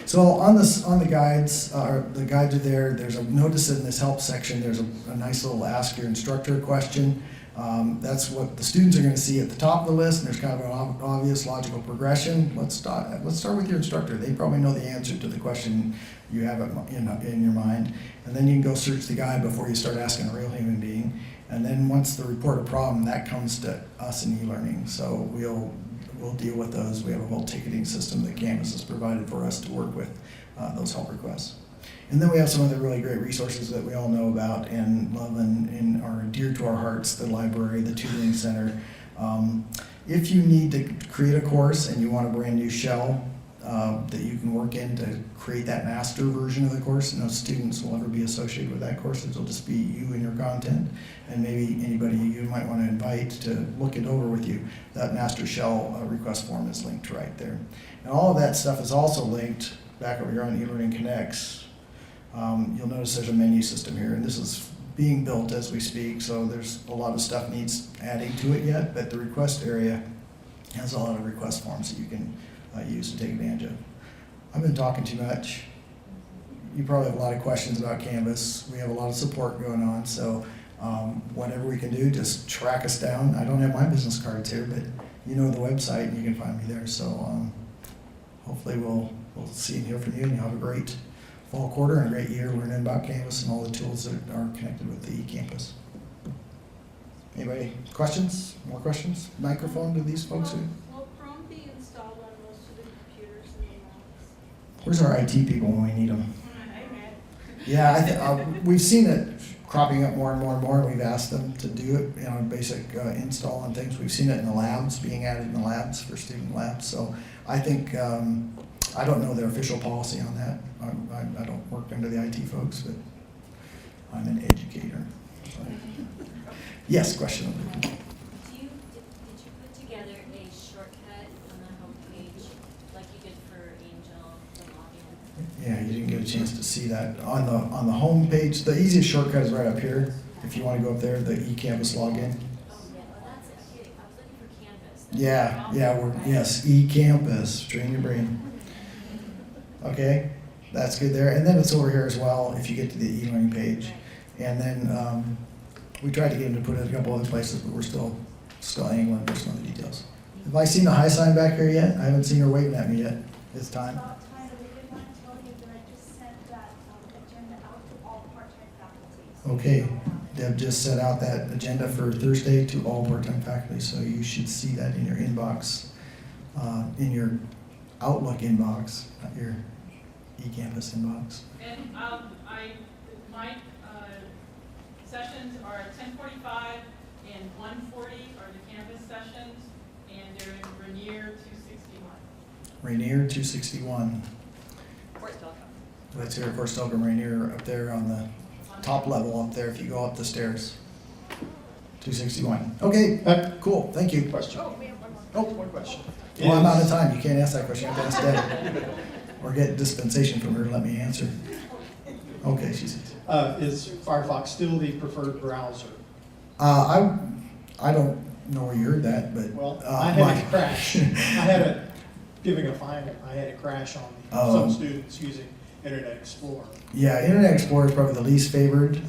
So on the guides, the guides are there. There's a notice in this help section. There's a nice little ask your instructor question. That's what the students are going to see at the top of the list. And there's kind of an obvious logical progression. Let's start with your instructor. They probably know the answer to the question you have in your mind. And then you can go search the guide before you start asking a real human being. And then once the report a problem, that comes to us in e-learning. So we'll deal with those. We have a whole ticketing system that Canvas has provided for us to work with those help requests. And then we have some other really great resources that we all know about and love and are dear to our hearts, the library, the tutoring center. If you need to create a course and you want a brand new shell that you can work in to create that master version of the course, no students will ever be associated with that course. It'll just be you and your content, and maybe anybody you might want to invite to look it over with you. That master shell request form is linked right there. And all of that stuff is also linked back over here on eLearning Connects. You'll notice there's a menu system here, and this is being built as we speak, so there's a lot of stuff needs adding to it yet, but the request area has a lot of request forms that you can use to take advantage of. I've been talking too much. You probably have a lot of questions about Canvas. We have a lot of support going on, so whatever we can do, just track us down. I don't have my business cards here, but you know the website and you can find me there. So hopefully we'll see and hear from you, and you'll have a great fall quarter and a great year learning about Canvas and all the tools that are connected with the eCampus. Anybody, questions? More questions? Microphone to these folks? Will Chrome be installed on most of the computers in the labs? Where's our IT people when we need them? Yeah, we've seen it cropping up more and more and more, and we've asked them to do it, basic install and things. We've seen it in the labs, being added in the labs for student labs. So I think, I don't know their official policy on that. I don't work under the IT folks, but I'm an educator. Yes, question. Did you put together a shortcut on the homepage like you did for Angel, the login? Yeah, you didn't get a chance to see that. On the home page, the easiest shortcut is right up here. If you want to go up there, the eCampus login. Oh, yeah, well, that's it. Okay, I was looking for Canvas. Yes, eCampus, train your brain. Okay, that's good there. And then it's over here as well if you get to the e-learning page. And then we tried to get him to put it in a couple other places, but we're still angling for some other details. Have I seen the hi sign back here yet? I haven't seen her waving at me yet. It's time. Okay, Deb just set out that agenda for Thursday to all part-time faculty, so you should see that in your inbox, in your Outlook inbox, not your eCampus inbox. And my sessions are at 10:45 and 1:40 are the campus sessions, and they're in Rainier 261. Rainier 261. Fort Stelco. That's here at Fort Stelco Rainier up there on the top level up there if you go up the stairs. 261. Okay, cool. Thank you. Question. One question. Well, I'm out of time. You can't ask that question. You have to ask Deb. Or get dispensation from her to let me answer. Okay, she says. Is Firefox still the preferred browser? I don't know where you heard that, but Well, I had a crash. I had a crash on some students using Internet Explorer. Yeah, Internet Explorer is probably the least favored.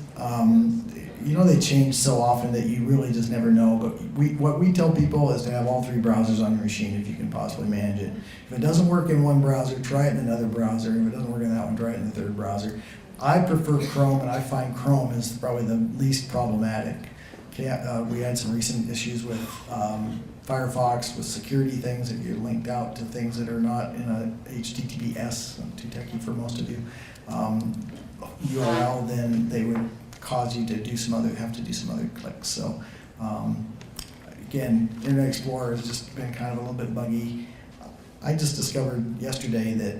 They change so often that you really just never know. But what we tell people is to have all three browsers on your machine if you can possibly manage it. If it doesn't work in one browser, try it in another browser. If it doesn't work in that one, try it in the third browser. I prefer Chrome, and I find Chrome is probably the least problematic. We had some recent issues with Firefox with security things. If you're linked out to things that are not in a HTTPS, I'm too techy for most of you, URL, then they would cause you to have to do some other clicks. So again, Internet Explorer has just been kind of a little bit buggy. I just discovered yesterday that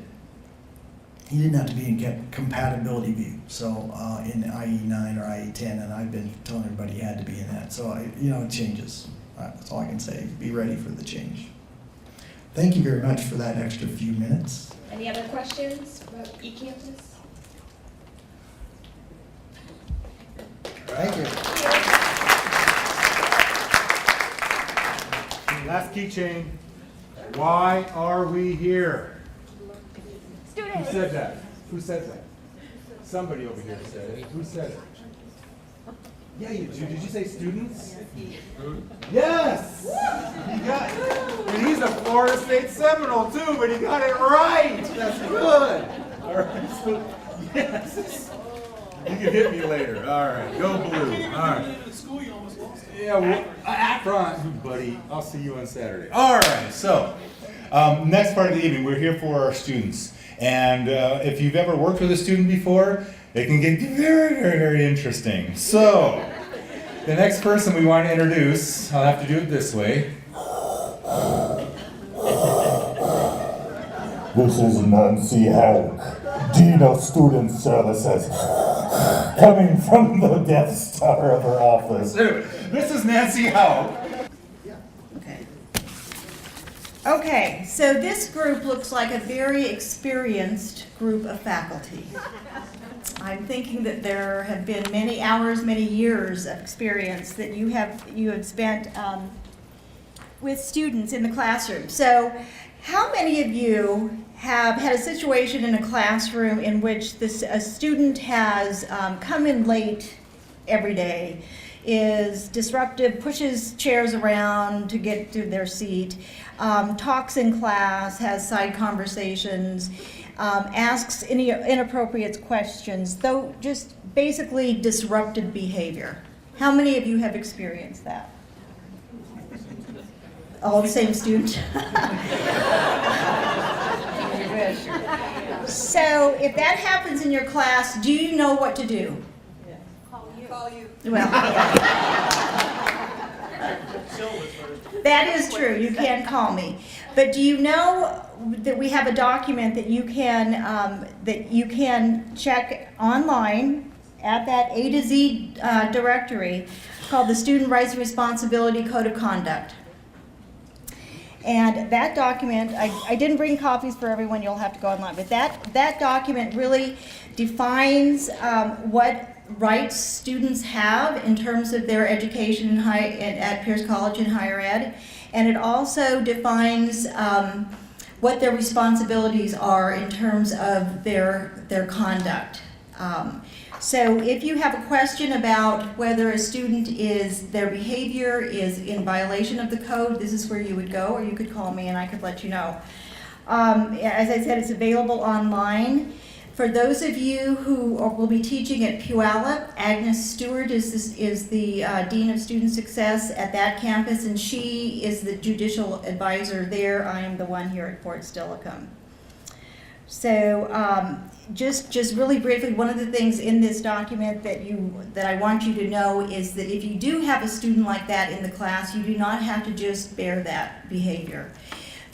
he didn't have to be in compatibility view, so in IE9 or IE10, and I've been telling everybody he had to be in that. So it changes. That's all I can say. Be ready for the change. Thank you very much for that extra few minutes. Any other questions about eCampus? Thank you. Last keychain. Why are we here? Students. Who said that? Who said that? Somebody over here said it. Who said it? Yeah, you do. Did you say students? Yes! He got it. And he's a Florida State Seminole too, but he got it right. That's good. All right. So, yes. You can hit me later. All right. Go blue. All right. Yeah, well, at front, buddy. I'll see you on Saturday. All right, so next part of the evening, we're here for our students. And if you've ever worked with a student before, it can get very, very, very interesting. So the next person we want to introduce, I'll have to do it this way. This is Nancy Houck, Dean of Student Services, coming from the Death Star of her office. This is Nancy Houck. Okay, so this group looks like a very experienced group of faculty. I'm thinking that there have been many hours, many years of experience that you have spent with students in the classroom. So how many of you have had a situation in a classroom in which a student has come in late every day, is disruptive, pushes chairs around to get to their seat, talks in class, has side conversations, asks any inappropriate questions, though just basically disruptive behavior? How many of you have experienced that? All the same student? So if that happens in your class, do you know what to do? Call you. Well, that is true. You can call me. But do you know that we have a document that you can check online at that A to Z directory called the Student Rights and Responsibility Code of Conduct. And that document, I didn't bring copies for everyone, you'll have to go online, but that document really defines what rights students have in terms of their education at Pierce College in higher ed. And it also defines what their responsibilities are in terms of their conduct. So if you have a question about whether a student their behavior is in violation of the code, this is where you would go, or you could call me and I could let you know. As I said, it's available online. For those of you who will be teaching at Puyallup, Agnes Stewart is the Dean of Student Success at that campus, and she is the judicial advisor there. I am the one here at Fort Steilacoom. So just really briefly, one of the things in this document that I want you to know is that if you do have a student like that in the class, you do not have to just bear that behavior.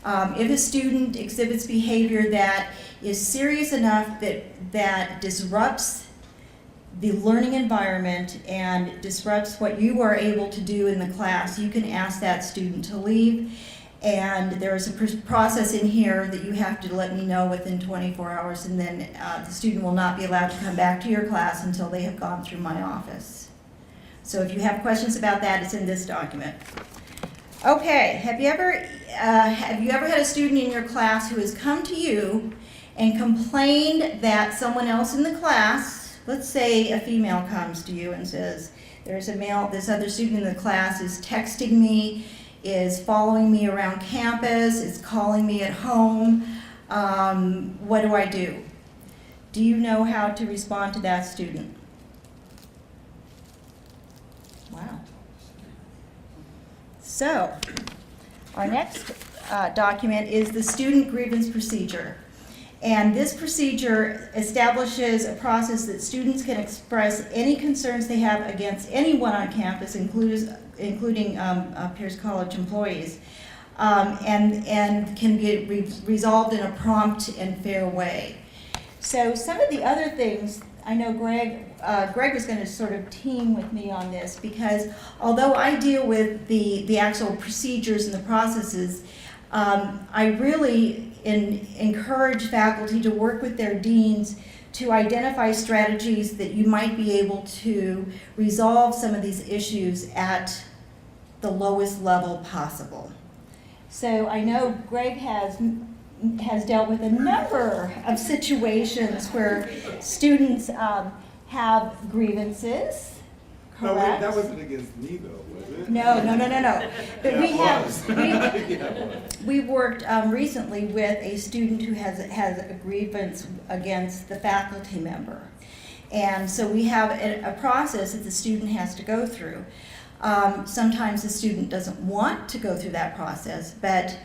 If a student exhibits behavior that is serious enough that disrupts the learning environment and disrupts what you are able to do in the class, you can ask that student to leave. And there is a process in here that you have to let me know within 24 hours, and then the student will not be allowed to come back to your class until they have gone through my office. So if you have questions about that, it's in this document. Okay, have you ever had a student in your class who has come to you and complained that someone else in the class, let's say a female comes to you and says, this other student in the class is texting me, is following me around campus, is calling me at home, what do I do? Do you know how to respond to that student? Wow. So, our next document is the student grievance procedure. And this procedure establishes a process that students can express any concerns they have against anyone on campus, including Pierce College employees, and can be resolved in a prompt and fair way. So some of the other things, I know Greg was going to sort of team with me on this, because although I deal with the actual procedures and the processes, I really encourage faculty to work with their deans to identify strategies that you might be able to resolve some of these issues at the lowest level possible. So I know Greg has dealt with a number of situations where students have grievances, correct? No, wait, that wasn't against me though, was it? No. But Yeah, we've worked recently with a student who has a grievance against the faculty member. And so we have a process that the student has to go through. Sometimes the student doesn't want to go through that process, but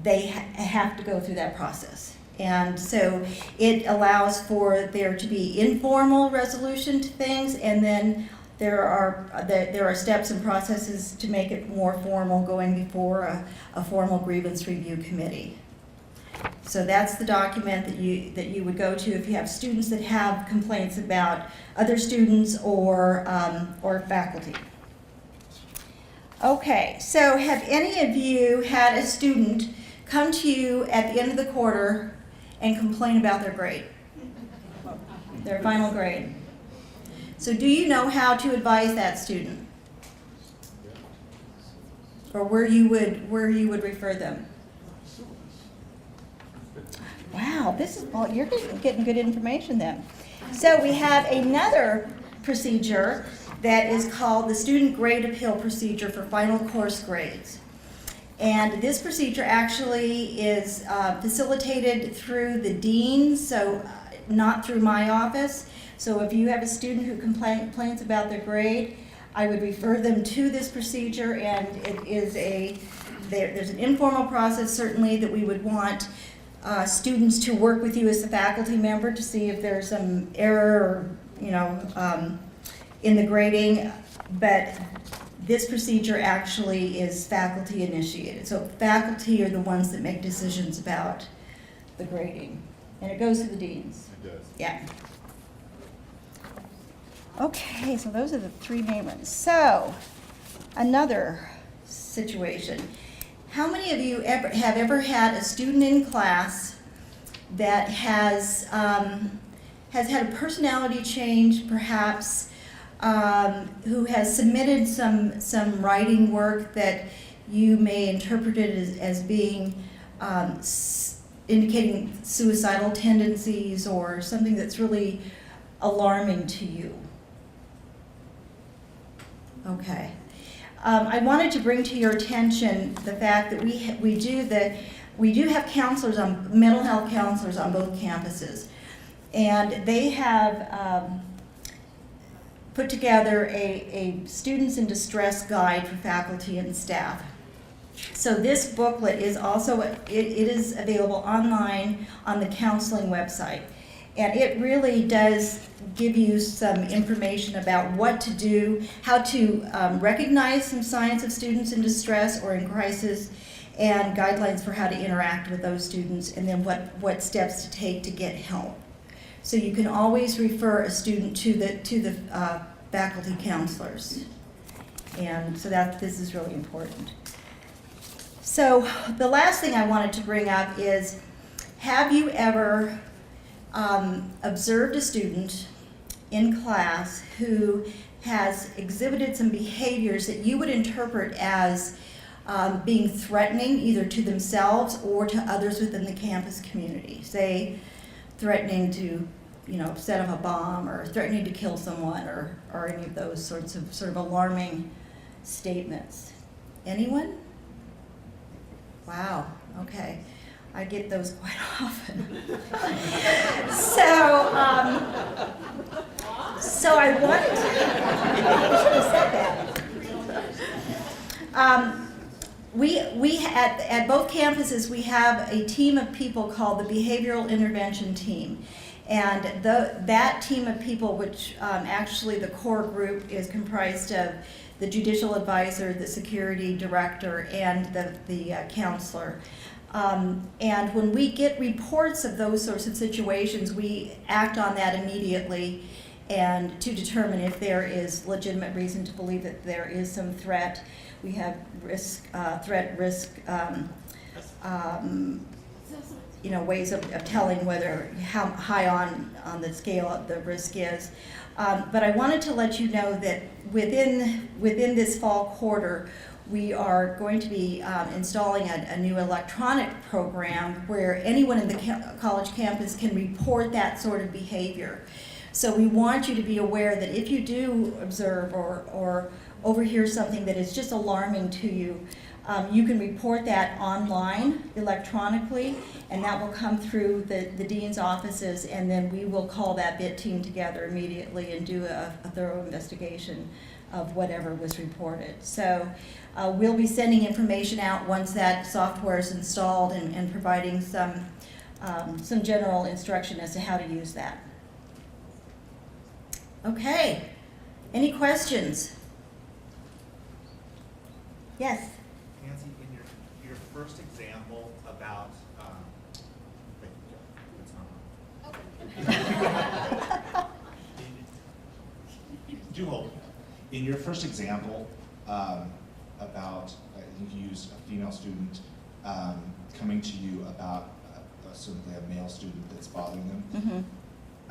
they have to go through that process. And so it allows for there to be informal resolution to things, and then there are steps and processes to make it more formal, going before a formal grievance review committee. So that's the document that you would go to if you have students that have complaints about other students or faculty. Okay, so have any of you had a student come to you at the end of the quarter and complain about their grade, their final grade? So do you know how to advise that student? Or where you would refer them? Wow, you're getting good information then. So we have another procedure that is called the Student Grade Appeal Procedure for final course grades. And this procedure actually is facilitated through the dean, so not through my office. So if you have a student who complains about their grade, I would refer them to this procedure, and it is there's an informal process certainly that we would want students to work with you as the faculty member to see if there's some error or, in the grading, but this procedure actually is faculty initiated. So faculty are the ones that make decisions about the grading, and it goes to the deans. It does. Yeah. Okay, so those are the three main ones. So, another situation. How many of you have ever had a student in class that has had a personality change, perhaps, who has submitted some writing work that you may interpret it as being indicating suicidal tendencies or something that's really alarming to you? Okay. I wanted to bring to your attention the fact that we do have counselors mental health counselors on both campuses, and they have put together a students in distress guide for faculty and staff. So this booklet is also it is available online on the counseling website. And it really does give you some information about what to do, how to recognize some signs of students in distress or in crisis, and guidelines for how to interact with those students, and then what steps to take to get help. So you can always refer a student to the faculty counselors. And so this is really important. So the last thing I wanted to bring up is, have you ever observed a student in class who has exhibited some behaviors that you would interpret as being threatening either to themselves or to others within the campus community? Say, threatening to, set off a bomb, or threatening to kill someone, or any of those sorts of sort of alarming statements. Anyone? Wow, okay. I get those quite often. So I wanted to, I should have said that. We at both campuses, we have a team of people called the Behavioral Intervention Team. And that team of people, which actually the core group is comprised of the judicial advisor, the security director, and the counselor. And when we get reports of those sorts of situations, we act on that immediately and to determine if there is legitimate reason to believe that there is some threat. We have ways of telling how high on the scale the risk is. But I wanted to let you know that within this fall quarter, we are going to be installing a new electronic program where anyone in the college campus can report that sort of behavior. So we want you to be aware that if you do observe or overhear something that is just alarming to you, you can report that online, electronically, and that will come through the dean's offices, and then we will call that BIT team together immediately and do a thorough investigation of whatever was reported. So we'll be sending information out once that software is installed and providing some general instruction as to how to use that. Okay, any questions? Yes? Nancy, in your first example about, do hold. In your first example about, I think you used a female student coming to you about certainly a male student that's bothering them. Mm-hmm.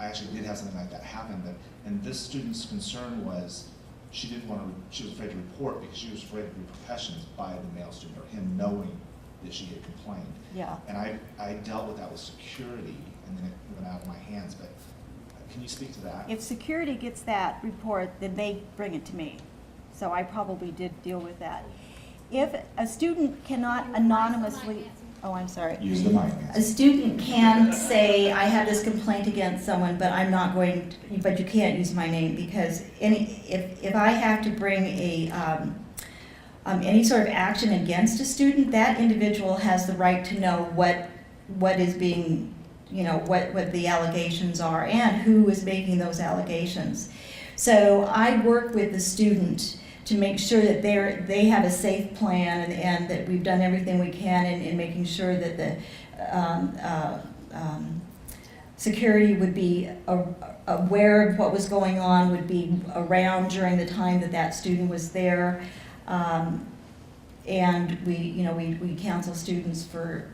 I actually did have something like that happen, and this student's concern was she was afraid to report because she was afraid of repercussions by the male student or him knowing that she had complained. Yeah. And I dealt with that with security, and then it went out of my hands, but can you speak to that? If security gets that report, then they bring it to me. So I probably did deal with that. If a student cannot anonymously, oh, I'm sorry. Use the mic. A student can say, I have this complaint against someone, but I'm not going to, but you can't use my name, because if I have to bring any sort of action against a student, that individual has the right to know what is being, what the allegations are and who is making those allegations. So I work with the student to make sure that they have a safe plan and that we've done everything we can in making sure that security would be aware of what was going on, would be around during the time that that student was there. And we counsel students for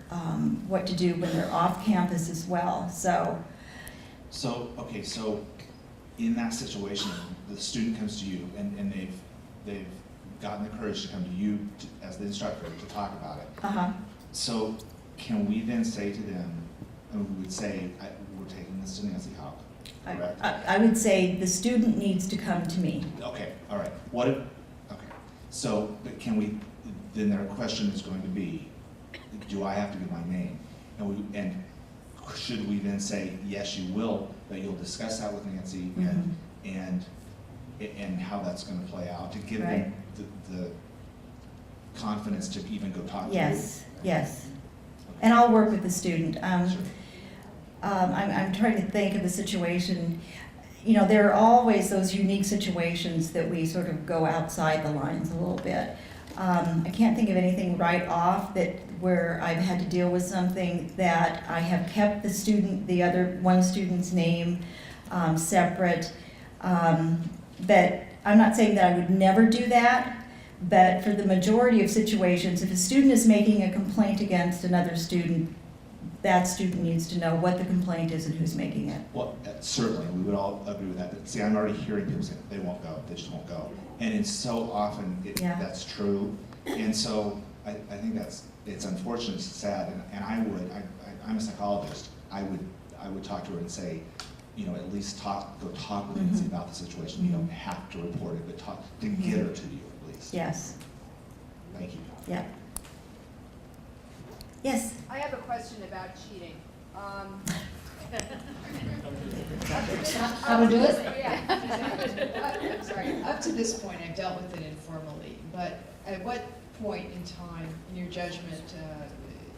what to do when they're off campus as well, so. So, okay, so in that situation, the student comes to you and they've gotten the courage to come to you as the instructor to talk about it. Uh-huh. So can we then say to them, and we would say, we're taking this to Nancy Houck, correct? I would say the student needs to come to me. Okay, all right. What if, okay, so but can we, then their question is going to be, do I have to give my name? And should we then say, yes, you will, but you'll discuss that with Nancy and how that's going to play out to give them the confidence to even go talk to you? Yes, yes. And I'll work with the student. I'm trying to think of a situation. You know, there are always those unique situations that we sort of go outside the lines a little bit. I can't think of anything right off where I've had to deal with something that I have kept the other one student's name separate. But I'm not saying that I would never do that, but for the majority of situations, if a student is making a complaint against another student, that student needs to know what the complaint is and who's making it. Well, certainly, we would all agree with that. But see, I'm already hearing people say they won't go, they just won't go. And it's so often that's true. And so I think it's unfortunate, it's sad, and I'm a psychologist. I would talk to her and say, you know, at least go talk with Nancy about the situation. You don't have to report it, but talk to get her to you at least. Yes. Thank you. Yeah. Yes. I have a question about cheating. How to do it? Yeah. I'm sorry. Up to this point, I've dealt with it informally, but at what point in time, in your judgment,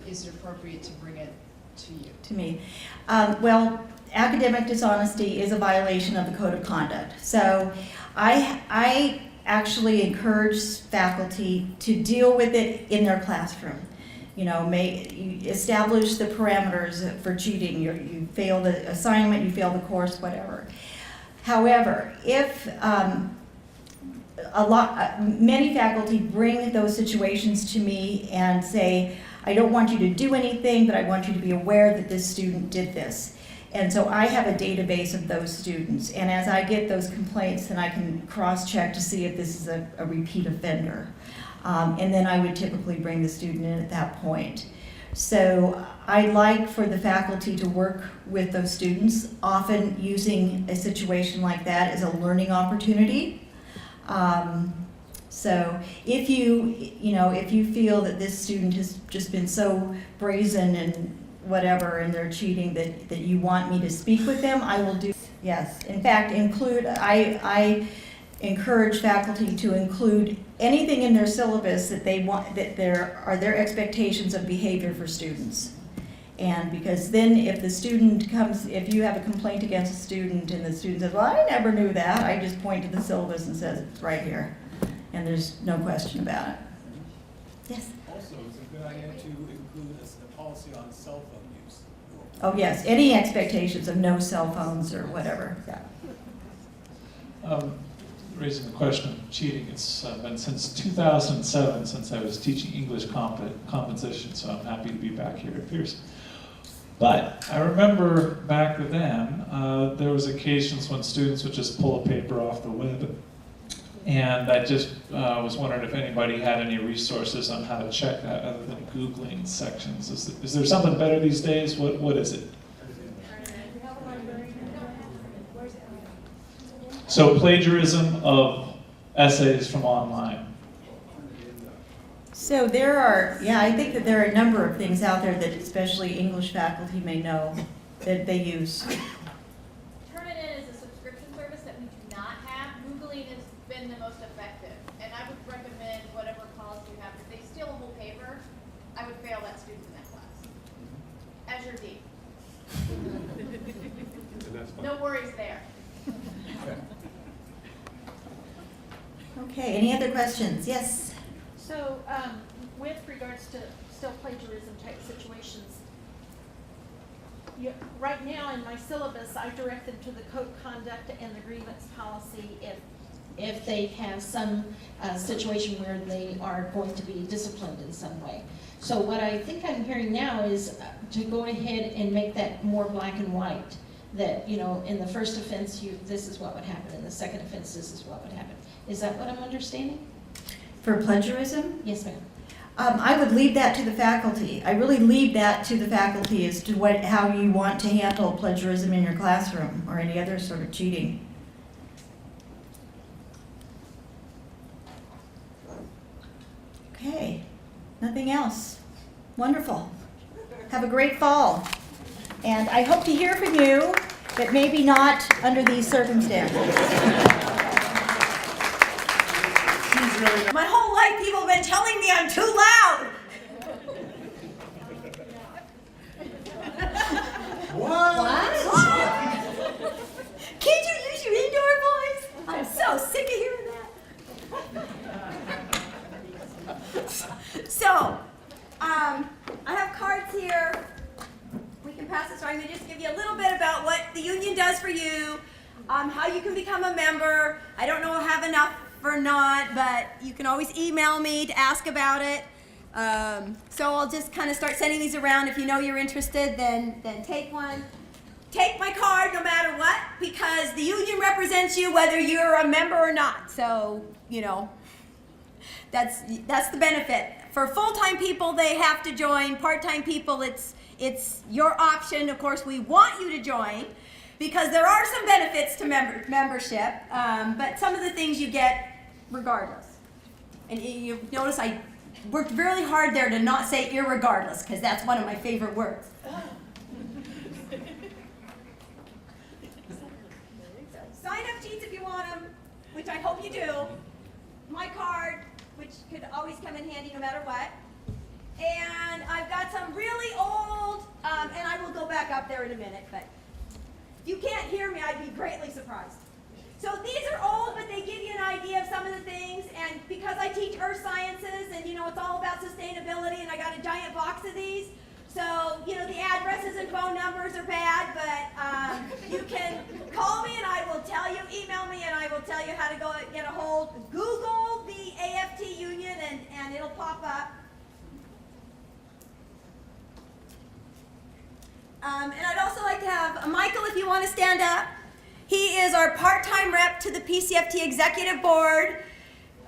is it appropriate to bring it to you? To me. Well, academic dishonesty is a violation of the code of conduct. So I actually encourage faculty to deal with it in their classroom. You know, you establish the parameters for cheating. You fail the assignment, you fail the course, whatever. However, if many faculty bring those situations to me and say, I don't want you to do anything, but I want you to be aware that this student did this. And so I have a database of those students. And as I get those complaints, then I can cross-check to see if this is a repeat offender. And then I would typically bring the student in at that point. So I like for the faculty to work with those students, often using a situation like that as a learning opportunity. So if you feel that this student has just been so brazen and whatever and they're cheating that you want me to speak with them, I will do. Yes, in fact, I encourage faculty to include anything in their syllabus that they want, that there are their expectations of behavior for students. And because then if the student comes, if you have a complaint against a student and the student says, well, I never knew that, I just point to the syllabus and says, it's right here. And there's no question about it. Yes? Also, it's a good idea to include a policy on cell phone use. Oh, yes, any expectations of no cell phones or whatever, yeah. Raising the question of cheating, it's been since 2007 since I was teaching English composition, so I'm happy to be back here at Pierce. But I remember back then, there was occasions when students would just pull a paper off the web, and I just was wondering if anybody had any resources on how to check that other than Googling sections. Is there something better these days? What is it? So plagiarism of essays from online. So there are, I think that there are a number of things out there that especially English faculty may know that they use. Turnitin is a subscription service that we do not have. Googling has been the most effective. And I would recommend whatever policy you have. If they steal a whole paper, I would fail that student in that class. As your dean. No worries there. Okay, any other questions? Yes? So, with regards to still plagiarism type situations, right now in my syllabus, I direct them to the code of conduct and the grievance policy if they have some situation where they are going to be disciplined in some way. So what I think I'm hearing now is to go ahead and make that more black and white. That, you know, in the first offense, this is what would happen. In the second offense, this is what would happen. Is that what I'm understanding? For plagiarism? Yes, ma'am. I would leave that to the faculty. I really leave that to the faculty as to how you want to handle plagiarism in your classroom or any other sort of cheating. Okay, nothing else. Wonderful. Have a great fall. And I hope to hear from you, but maybe not under these circumstances. My whole life people have been telling me I'm too loud. What? Can't you use your indoor voice? I'm so sick of hearing that. So, I have cards here. We can pass this. So I'm going to just give you a little bit about what the union does for you, how you can become a member. I don't know if I have enough or not, but you can always email me to ask about it. So I'll just kind of start sending these around. If you know you're interested, then take one. Take my card no matter what, because the union represents you whether you're a member or not. So, you know, that's the benefit. For full-time people, they have to join. Part-time people, it's your option. Of course, we want you to join because there are some benefits to membership, but some of the things you get regardless. And you notice I worked really hard there to not say irregardless, because that's one of my favorite words. Sign-up sheets if you want them, which I hope you do. My card, which could always come in handy no matter what. And I've got some really old, and I will go back up there in a minute, but if you can't hear me, I'd be greatly surprised. So these are old, but they give you an idea of some of the things, and because I teach earth sciences, and you know, it's all about sustainability, and I got a giant box of these, so, you know, the addresses and phone numbers are bad, but you can call me and I will tell you, email me and I will tell you how to go get a hold. Google the AFT Union and it'll pop up. And I'd also like to have Michael, if you want to stand up. He is our part-time rep to the PCFT Executive Board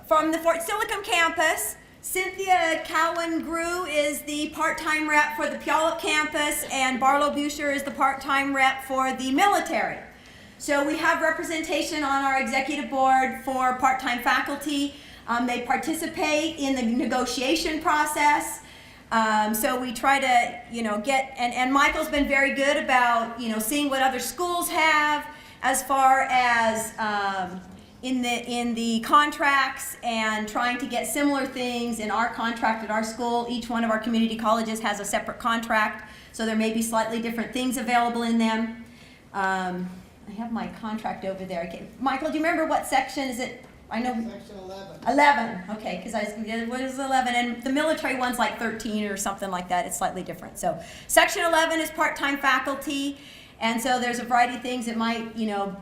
from the Fort Silicon campus. Cynthia Cowan-Grew is the part-time rep for the Puyallup campus, and Barlow Busher is the part-time rep for the military. So we have representation on our executive board for part-time faculty. They participate in the negotiation process. So we try to, you know, get, and Michael's been very good about, you know, seeing what other schools have as far as in the contracts and trying to get similar things in our contract at our school. Each one of our community colleges has a separate contract, so there may be slightly different things available in them. I have my contract over there. Okay. Michael, do you remember what section is it? I know. Section 11. 11, okay, because what is 11? And the military one's like 13 or something like that. It's slightly different. So section 11 is part-time faculty, and so there's a variety of things that might, you know,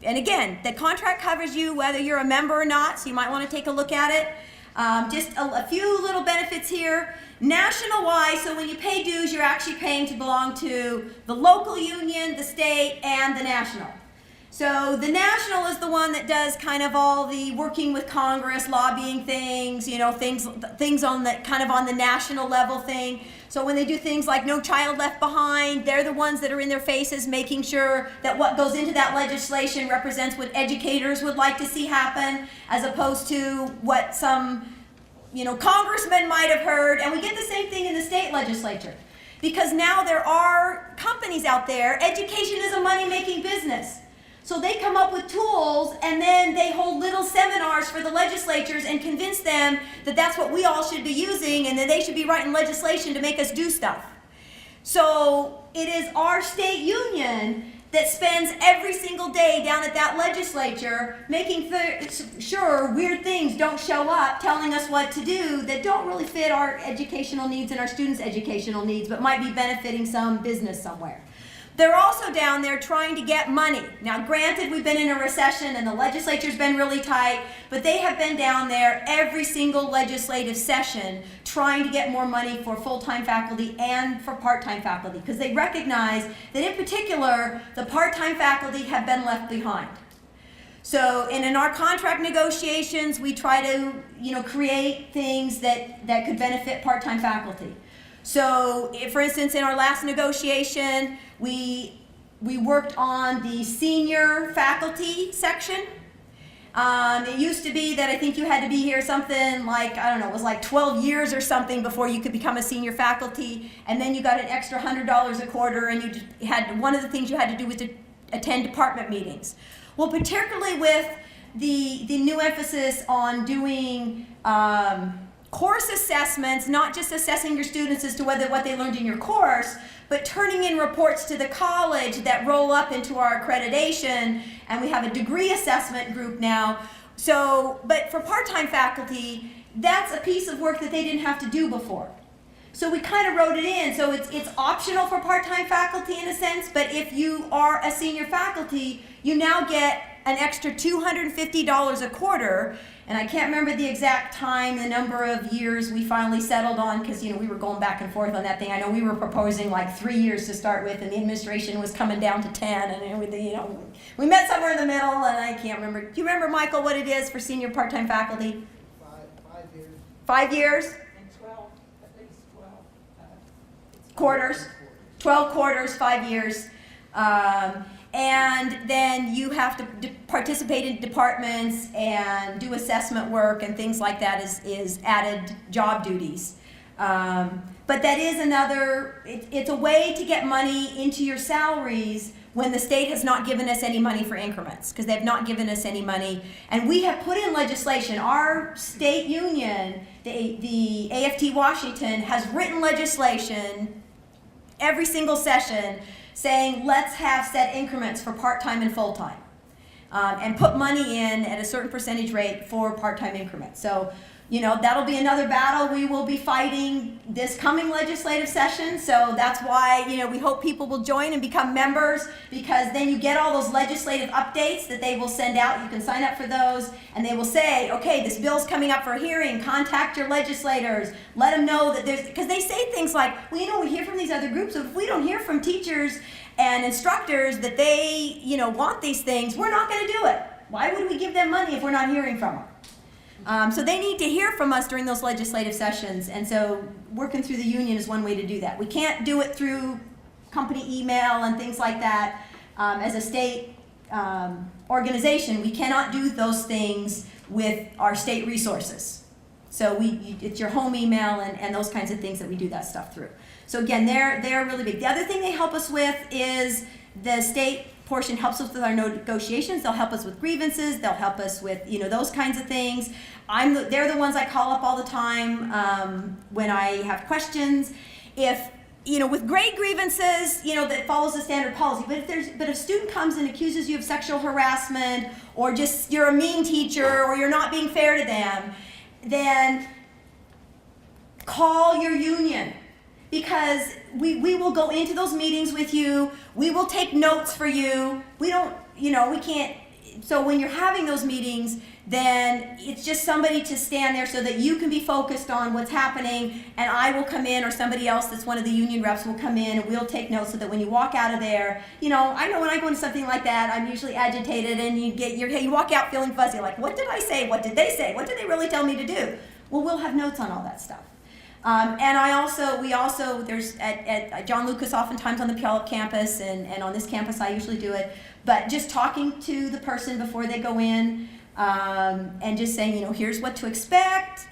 and again, the contract covers you whether you're a member or not, so you might want to take a look at it. Just a few little benefits here. National-wise, so when you pay dues, you're actually paying to belong to the local union, the state, and the national. So the national is the one that does kind of all the working with Congress, lobbying things, you know, things on the kind of on the national level thing. So when they do things like No Child Left Behind, they're the ones that are in their faces making sure that what goes into that legislation represents what educators would like to see happen, as opposed to what some, you know, congressmen might have heard. And we get the same thing in the state legislature. Because now there are companies out there, education is a money-making business. So they come up with tools, and then they hold little seminars for the legislatures and convince them that that's what we all should be using and that they should be writing legislation to make us do stuff. So it is our state union that spends every single day down at that legislature making sure weird things don't show up, telling us what to do that don't really fit our educational needs and our students' educational needs, but might be benefiting some business somewhere. They're also down there trying to get money. Now, granted, we've been in a recession and the legislature's been really tight, but they have been down there every single legislative session trying to get more money for full-time faculty and for part-time faculty, because they recognize that in particular, the part-time faculty have been left behind. So, and in our contract negotiations, we try to, create things that could benefit part-time faculty. So, for instance, in our last negotiation, we worked on the senior faculty section. It used to be that I think you had to be here something like, I don't know, it was like 12 years or something before you could become a senior faculty, and then you got an extra $100 a quarter, and you had, one of the things you had to do was to attend department meetings. Well, particularly with the new emphasis on doing course assessments, not just assessing your students as to what they learned in your course, but turning in reports to the college that roll up into our accreditation, and we have a degree assessment group now. So, but for part-time faculty, that's a piece of work that they didn't have to do before. So we kind of wrote it in, so it's optional for part-time faculty in a sense, but if you are a senior faculty, you now get an extra $250 a quarter. And I can't remember the exact time, the number of years we finally settled on, because we were going back and forth on that thing. I know we were proposing like 3 years to start with, and the administration was coming down to 10, and we met somewhere in the middle, and I can't remember. Do you remember, Michael, what it is for senior part-time faculty? 5 years. 5 years? And 12, at least 12. Quarters. 12 quarters, 5 years. And then you have to participate in departments and do assessment work and things like that is added job duties. But that is it's a way to get money into your salaries when the state has not given us any money for increments, because they've not given us any money. And we have put in legislation. Our state union, the AFT Washington, has written legislation every single session saying let's have set increments for part-time and full-time, and put money in at a certain percentage rate for part-time increments. So, that'll be another battle we will be fighting this coming legislative session. So that's why, we hope people will join and become members, because then you get all those legislative updates that they will send out. You can sign up for those, and they will say, okay, this bill's coming up for hearing, contact your legislators, let them know that because they say things like, well, we hear from these other groups, so if we don't hear from teachers and instructors that they, want these things, we're not going to do it. Why would we give them money if we're not hearing from them? So they need to hear from us during those legislative sessions, and so working through the union is one way to do that. We can't do it through company email and things like that. As a state organization, we cannot do those things with our state resources. So it's your home email and those kinds of things that we do that stuff through. So again, they're really big. The other thing they help us with is the state portion helps us with our negotiations. They'll help us with grievances. They'll help us with those kinds of things. They're the ones I call up all the time when I have questions. If with grade grievances, that follows the standard policy. But if a student comes and accuses you of sexual harassment, or just you're a mean teacher, or you're not being fair to them, then call your union. Because we will go into those meetings with you. We will take notes for you. We can't. So when you're having those meetings, then it's just somebody to stand there so that you can be focused on what's happening, and I will come in, or somebody else that's one of the union reps will come in, and we'll take notes so that when you walk out of there, I know when I go into something like that, I'm usually agitated, and you walk out feeling fuzzy, like, what did I say? What did they say? What did they really tell me to do? Well, we'll have notes on all that stuff. And we also, there's at John Lucas oftentimes on the Puyallup campus, and on this campus I usually do it, but just talking to the person before they go in, and just saying, here's what to expect,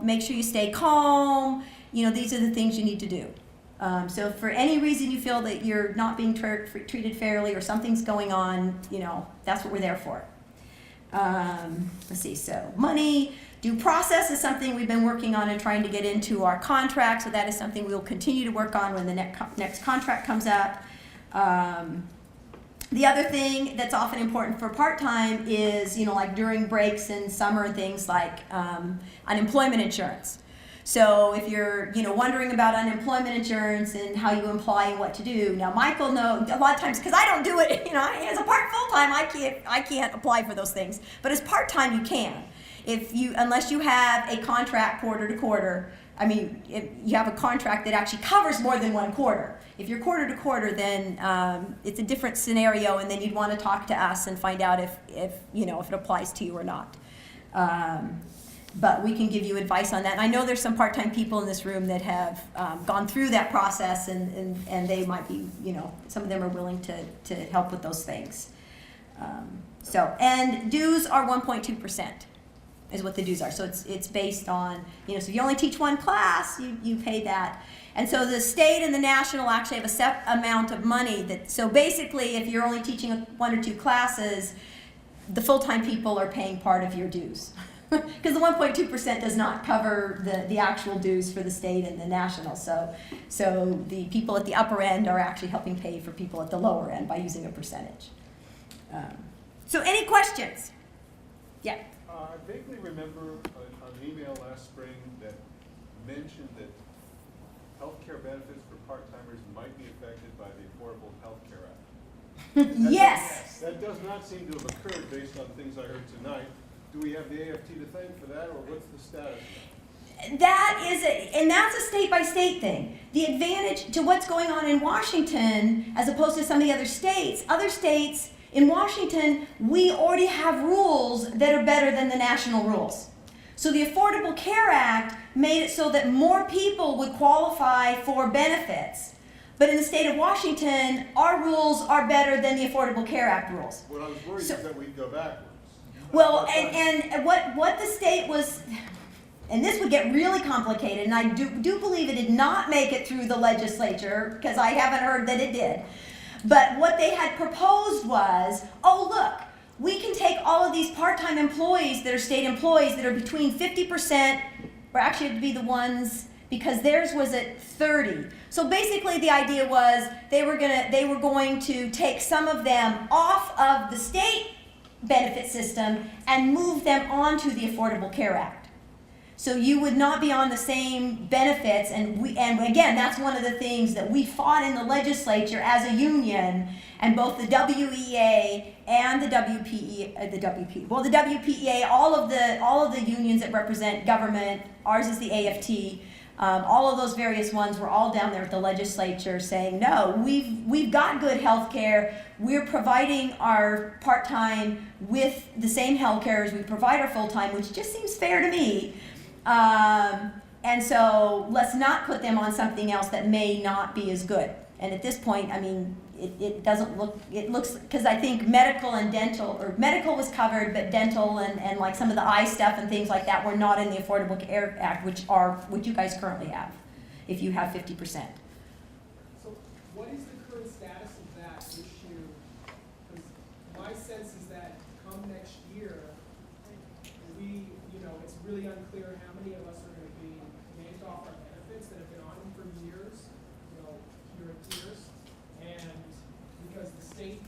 make sure you stay calm, these are the things you need to do. So if for any reason you feel that you're not being treated fairly, or something's going on, that's what we're there for. Let's see, so money. Due process is something we've been working on and trying to get into our contract, so that is something we'll continue to work on when the next contract comes up. The other thing that's often important for part-time is, like during breaks in summer and things like unemployment insurance. So if you're, wondering about unemployment insurance and how you apply and what to do, now Michael knows a lot of times, because I don't do it, as a full-time, I can't apply for those things. But as part-time, you can. Unless you have a contract quarter to quarter, if you have a contract that actually covers more than one quarter. If you're quarter to quarter, then it's a different scenario, and then you'd want to talk to us and find out if it applies to you or not. But we can give you advice on that. And I know there's some part-time people in this room that have gone through that process, and they might be, some of them are willing to help with those things. And dues are 1.2%. Is what the dues are. So it's based on, so if you only teach one class, you pay that. And so the state and the national actually have a set amount of money so basically if you're only teaching 1 or 2 classes, the full-time people are paying part of your dues. Because the 1.2% does not cover the actual dues for the state and the national. So the people at the upper end are actually helping pay for people at the lower end by using a percentage. So any questions? Yeah. I vaguely remember an email last spring that mentioned that healthcare benefits for part-timers might be affected by the Affordable Health Care Act. Yes. That does not seem to have occurred based on things I heard tonight. Do we have the AFT to thank for that, or what's the status of that? And that's a state-by-state thing. The advantage to what's going on in Washington, as opposed to some of the other states, in Washington, we already have rules that are better than the national rules. So the Affordable Care Act made it so that more people would qualify for benefits. But in the state of Washington, our rules are better than the Affordable Care Act rules. What I was worried is that we'd go backwards. Well, and what the state was, and this would get really complicated, and I do believe it did not make it through the legislature, because I haven't heard that it did. But what they had proposed was, look, we can take all of these part-time employees that are state employees that are between 50%, or actually it'd be the ones, because theirs was at 30. So basically the idea was they were going to take some of them off of the state benefit system and move them onto the Affordable Care Act. So you would not be on the same benefits, and again, that's one of the things that we fought in the legislature as a union, and both the WEA and the WPEA, all of the unions that represent government, ours is the AFT, all of those various ones were all down there at the legislature saying, no, we've got good health care. We're providing our part-time with the same health care as we provide our full-time, which just seems fair to me. And so let's not put them on something else that may not be as good. And at this point, it doesn't look, it looks, because I think medical and dental, or medical was covered, but dental and like some of the eye stuff and things like that were not in the Affordable Care Act, which you guys currently have, if you have 50%. So what is the current status of that issue? Because my sense is that come next year, it's really unclear how many of us are going to be yanked off our benefits that have been on them for years, here at Pierce. And because the state,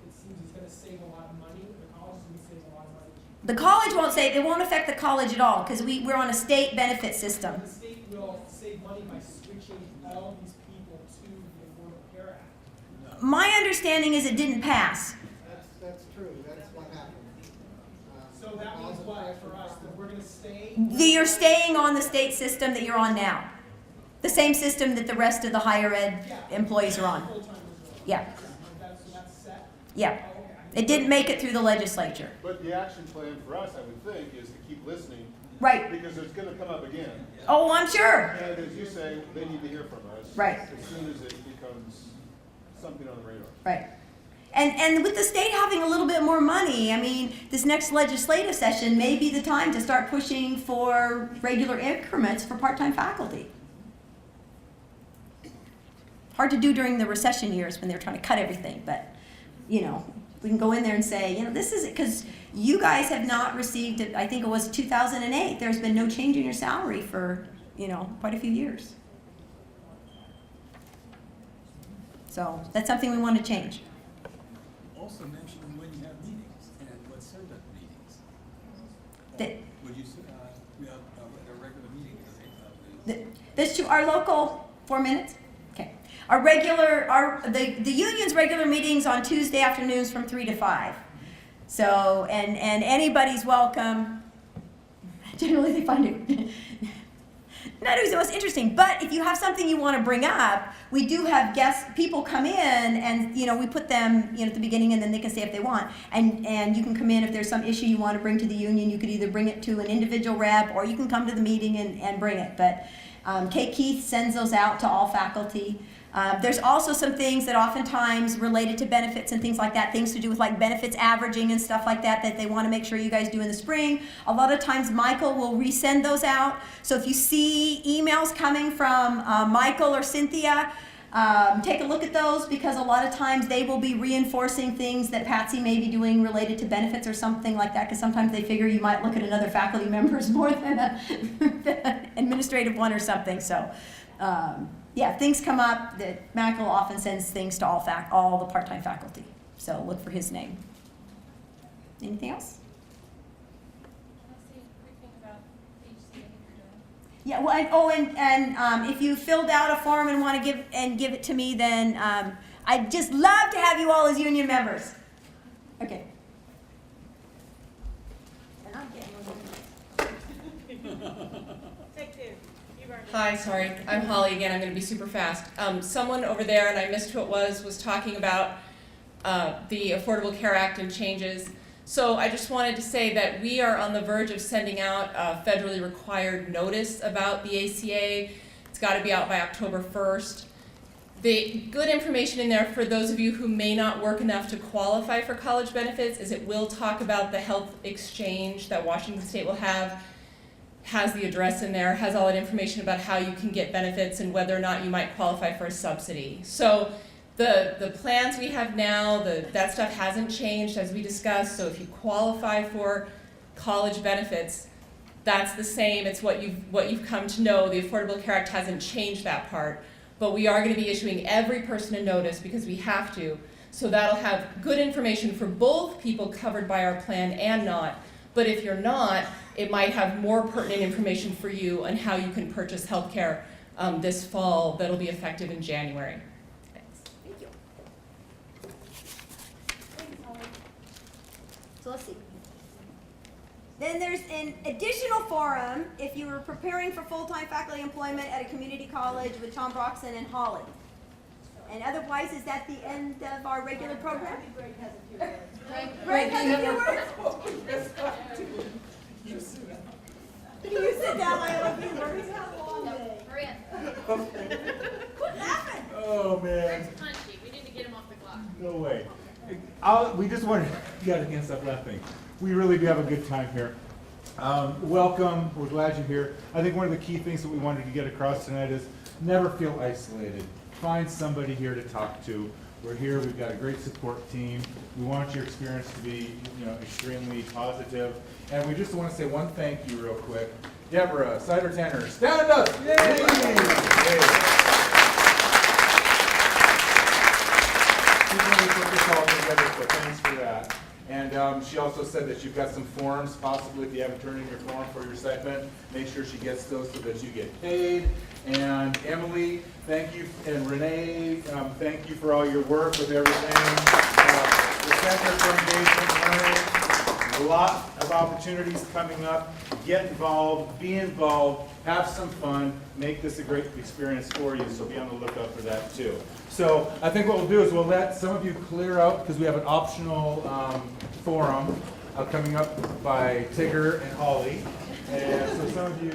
it seems, is going to save a lot of money, the college is going to save a lot of money. The college won't save, it won't affect the college at all, because we're on a state benefit system. The state will save money by switching all these people to the Affordable Care Act. My understanding is it didn't pass. That's true. That's what happened. So that means what for us? That we're going to stay? You're staying on the state system that you're on now. The same system that the rest of the higher ed employees are on. Yeah. That's set? Yeah. It didn't make it through the legislature. But the action plan for us, I would think, is to keep listening. Right. Because it's going to come up again. Oh, I'm sure. And as you say, they need to hear from us. Right. As soon as it becomes something on the radar. Right. And with the state having a little bit more money, this next legislative session may be the time to start pushing for regular increments for part-time faculty. Hard to do during the recession years when they're trying to cut everything, but, we can go in there and say, this is it, because you guys have not received, I think it was 2008, there's been no change in your salary for, quite a few years. So that's something we want to change. Also mention when you have meetings and what's said at meetings. That, Would you, we have a regular meeting, This to our local, 4 minutes? Okay. The union's regular meetings on Tuesday afternoons from 3 to 5. So, and anybody's welcome. Generally they find it not always the most interesting, but if you have something you want to bring up, we do have people come in and, we put them, at the beginning and then they can say if they want. And you can come in if there's some issue you want to bring to the union, you could either bring it to an individual rep or you can come to the meeting and bring it. But Kate Keith sends those out to all faculty. There's also some things that oftentimes related to benefits and things like that, things to do with like benefits averaging and stuff like that they want to make sure you guys do in the spring. A lot of times Michael will resend those out. So if you see emails coming from Michael or Cynthia, take a look at those because a lot of times they will be reinforcing things that Patsy may be doing related to benefits or something like that because sometimes they figure you might look at another faculty members more than an administrative one or something. So. Yeah, things come up that Michael often sends things to all the part-time faculty. So look for his name. Anything else? Can I say a quick thing about HCA you're doing? Yeah. Well, and if you filled out a form and want to give it to me, then I'd just love to have you all as union members. Okay. And I'm getting Hi, sorry, I'm Holly again, I'm going to be super fast. Someone over there, and I missed who it was talking about the Affordable Care Act and changes. So I just wanted to say that we are on the verge of sending out a federally required notice about the ACA. It's got to be out by October 1st. The good information in there for those of you who may not work enough to qualify for college benefits is it will talk about the health exchange that Washington State will have. Has the address in there, has all that information about how you can get benefits and whether or not you might qualify for a subsidy. So the plans we have now, that stuff hasn't changed as we discussed, so if you qualify for college benefits, that's the same, it's what you've come to know. The Affordable Care Act hasn't changed that part, but we are going to be issuing every person a notice because we have to. So that'll have good information for both people covered by our plan and not. But if you're not, it might have more pertinent information for you on how you can purchase health care this fall that'll be effective in January. Thanks. Thank you. So let's see. Then there's an additional forum if you were preparing for full-time faculty employment at a community college with Tom Broxson and Holly. And otherwise, is that the end of our regular program? Greg has a few words? Can you sit down? I have a few words. Have a long day. Hurry up. Quit laughing. Oh, man. Greg's punchy. We need to get him off the clock. No way. We just wanted, I can't stop laughing. We really do have a good time here. Welcome, we're glad you're here. I think one of the key things that we wanted to get across tonight is never feel isolated. Find somebody here to talk to. We're here, we've got a great support team. We want your experience to be, extremely positive. And we just want to say one thank you real quick. Deborah, Cider Tanner, stand up! Yay! Yay. She really put this all together, so thanks for that. And she also said that you've got some forms, possibly if you haven't turned in your form for your stipend, make sure she gets those so that you get paid. And Emily, thank you, and Renee, thank you for all your work with everything. The Center for Engagement Learning, a lot of opportunities coming up. Get involved, be involved, have some fun, make this a great experience for you, so be on the lookout for that too. So I think what we'll do is we'll let some of you clear out because we have an optional forum coming up by Tigger and Holly. And so some of you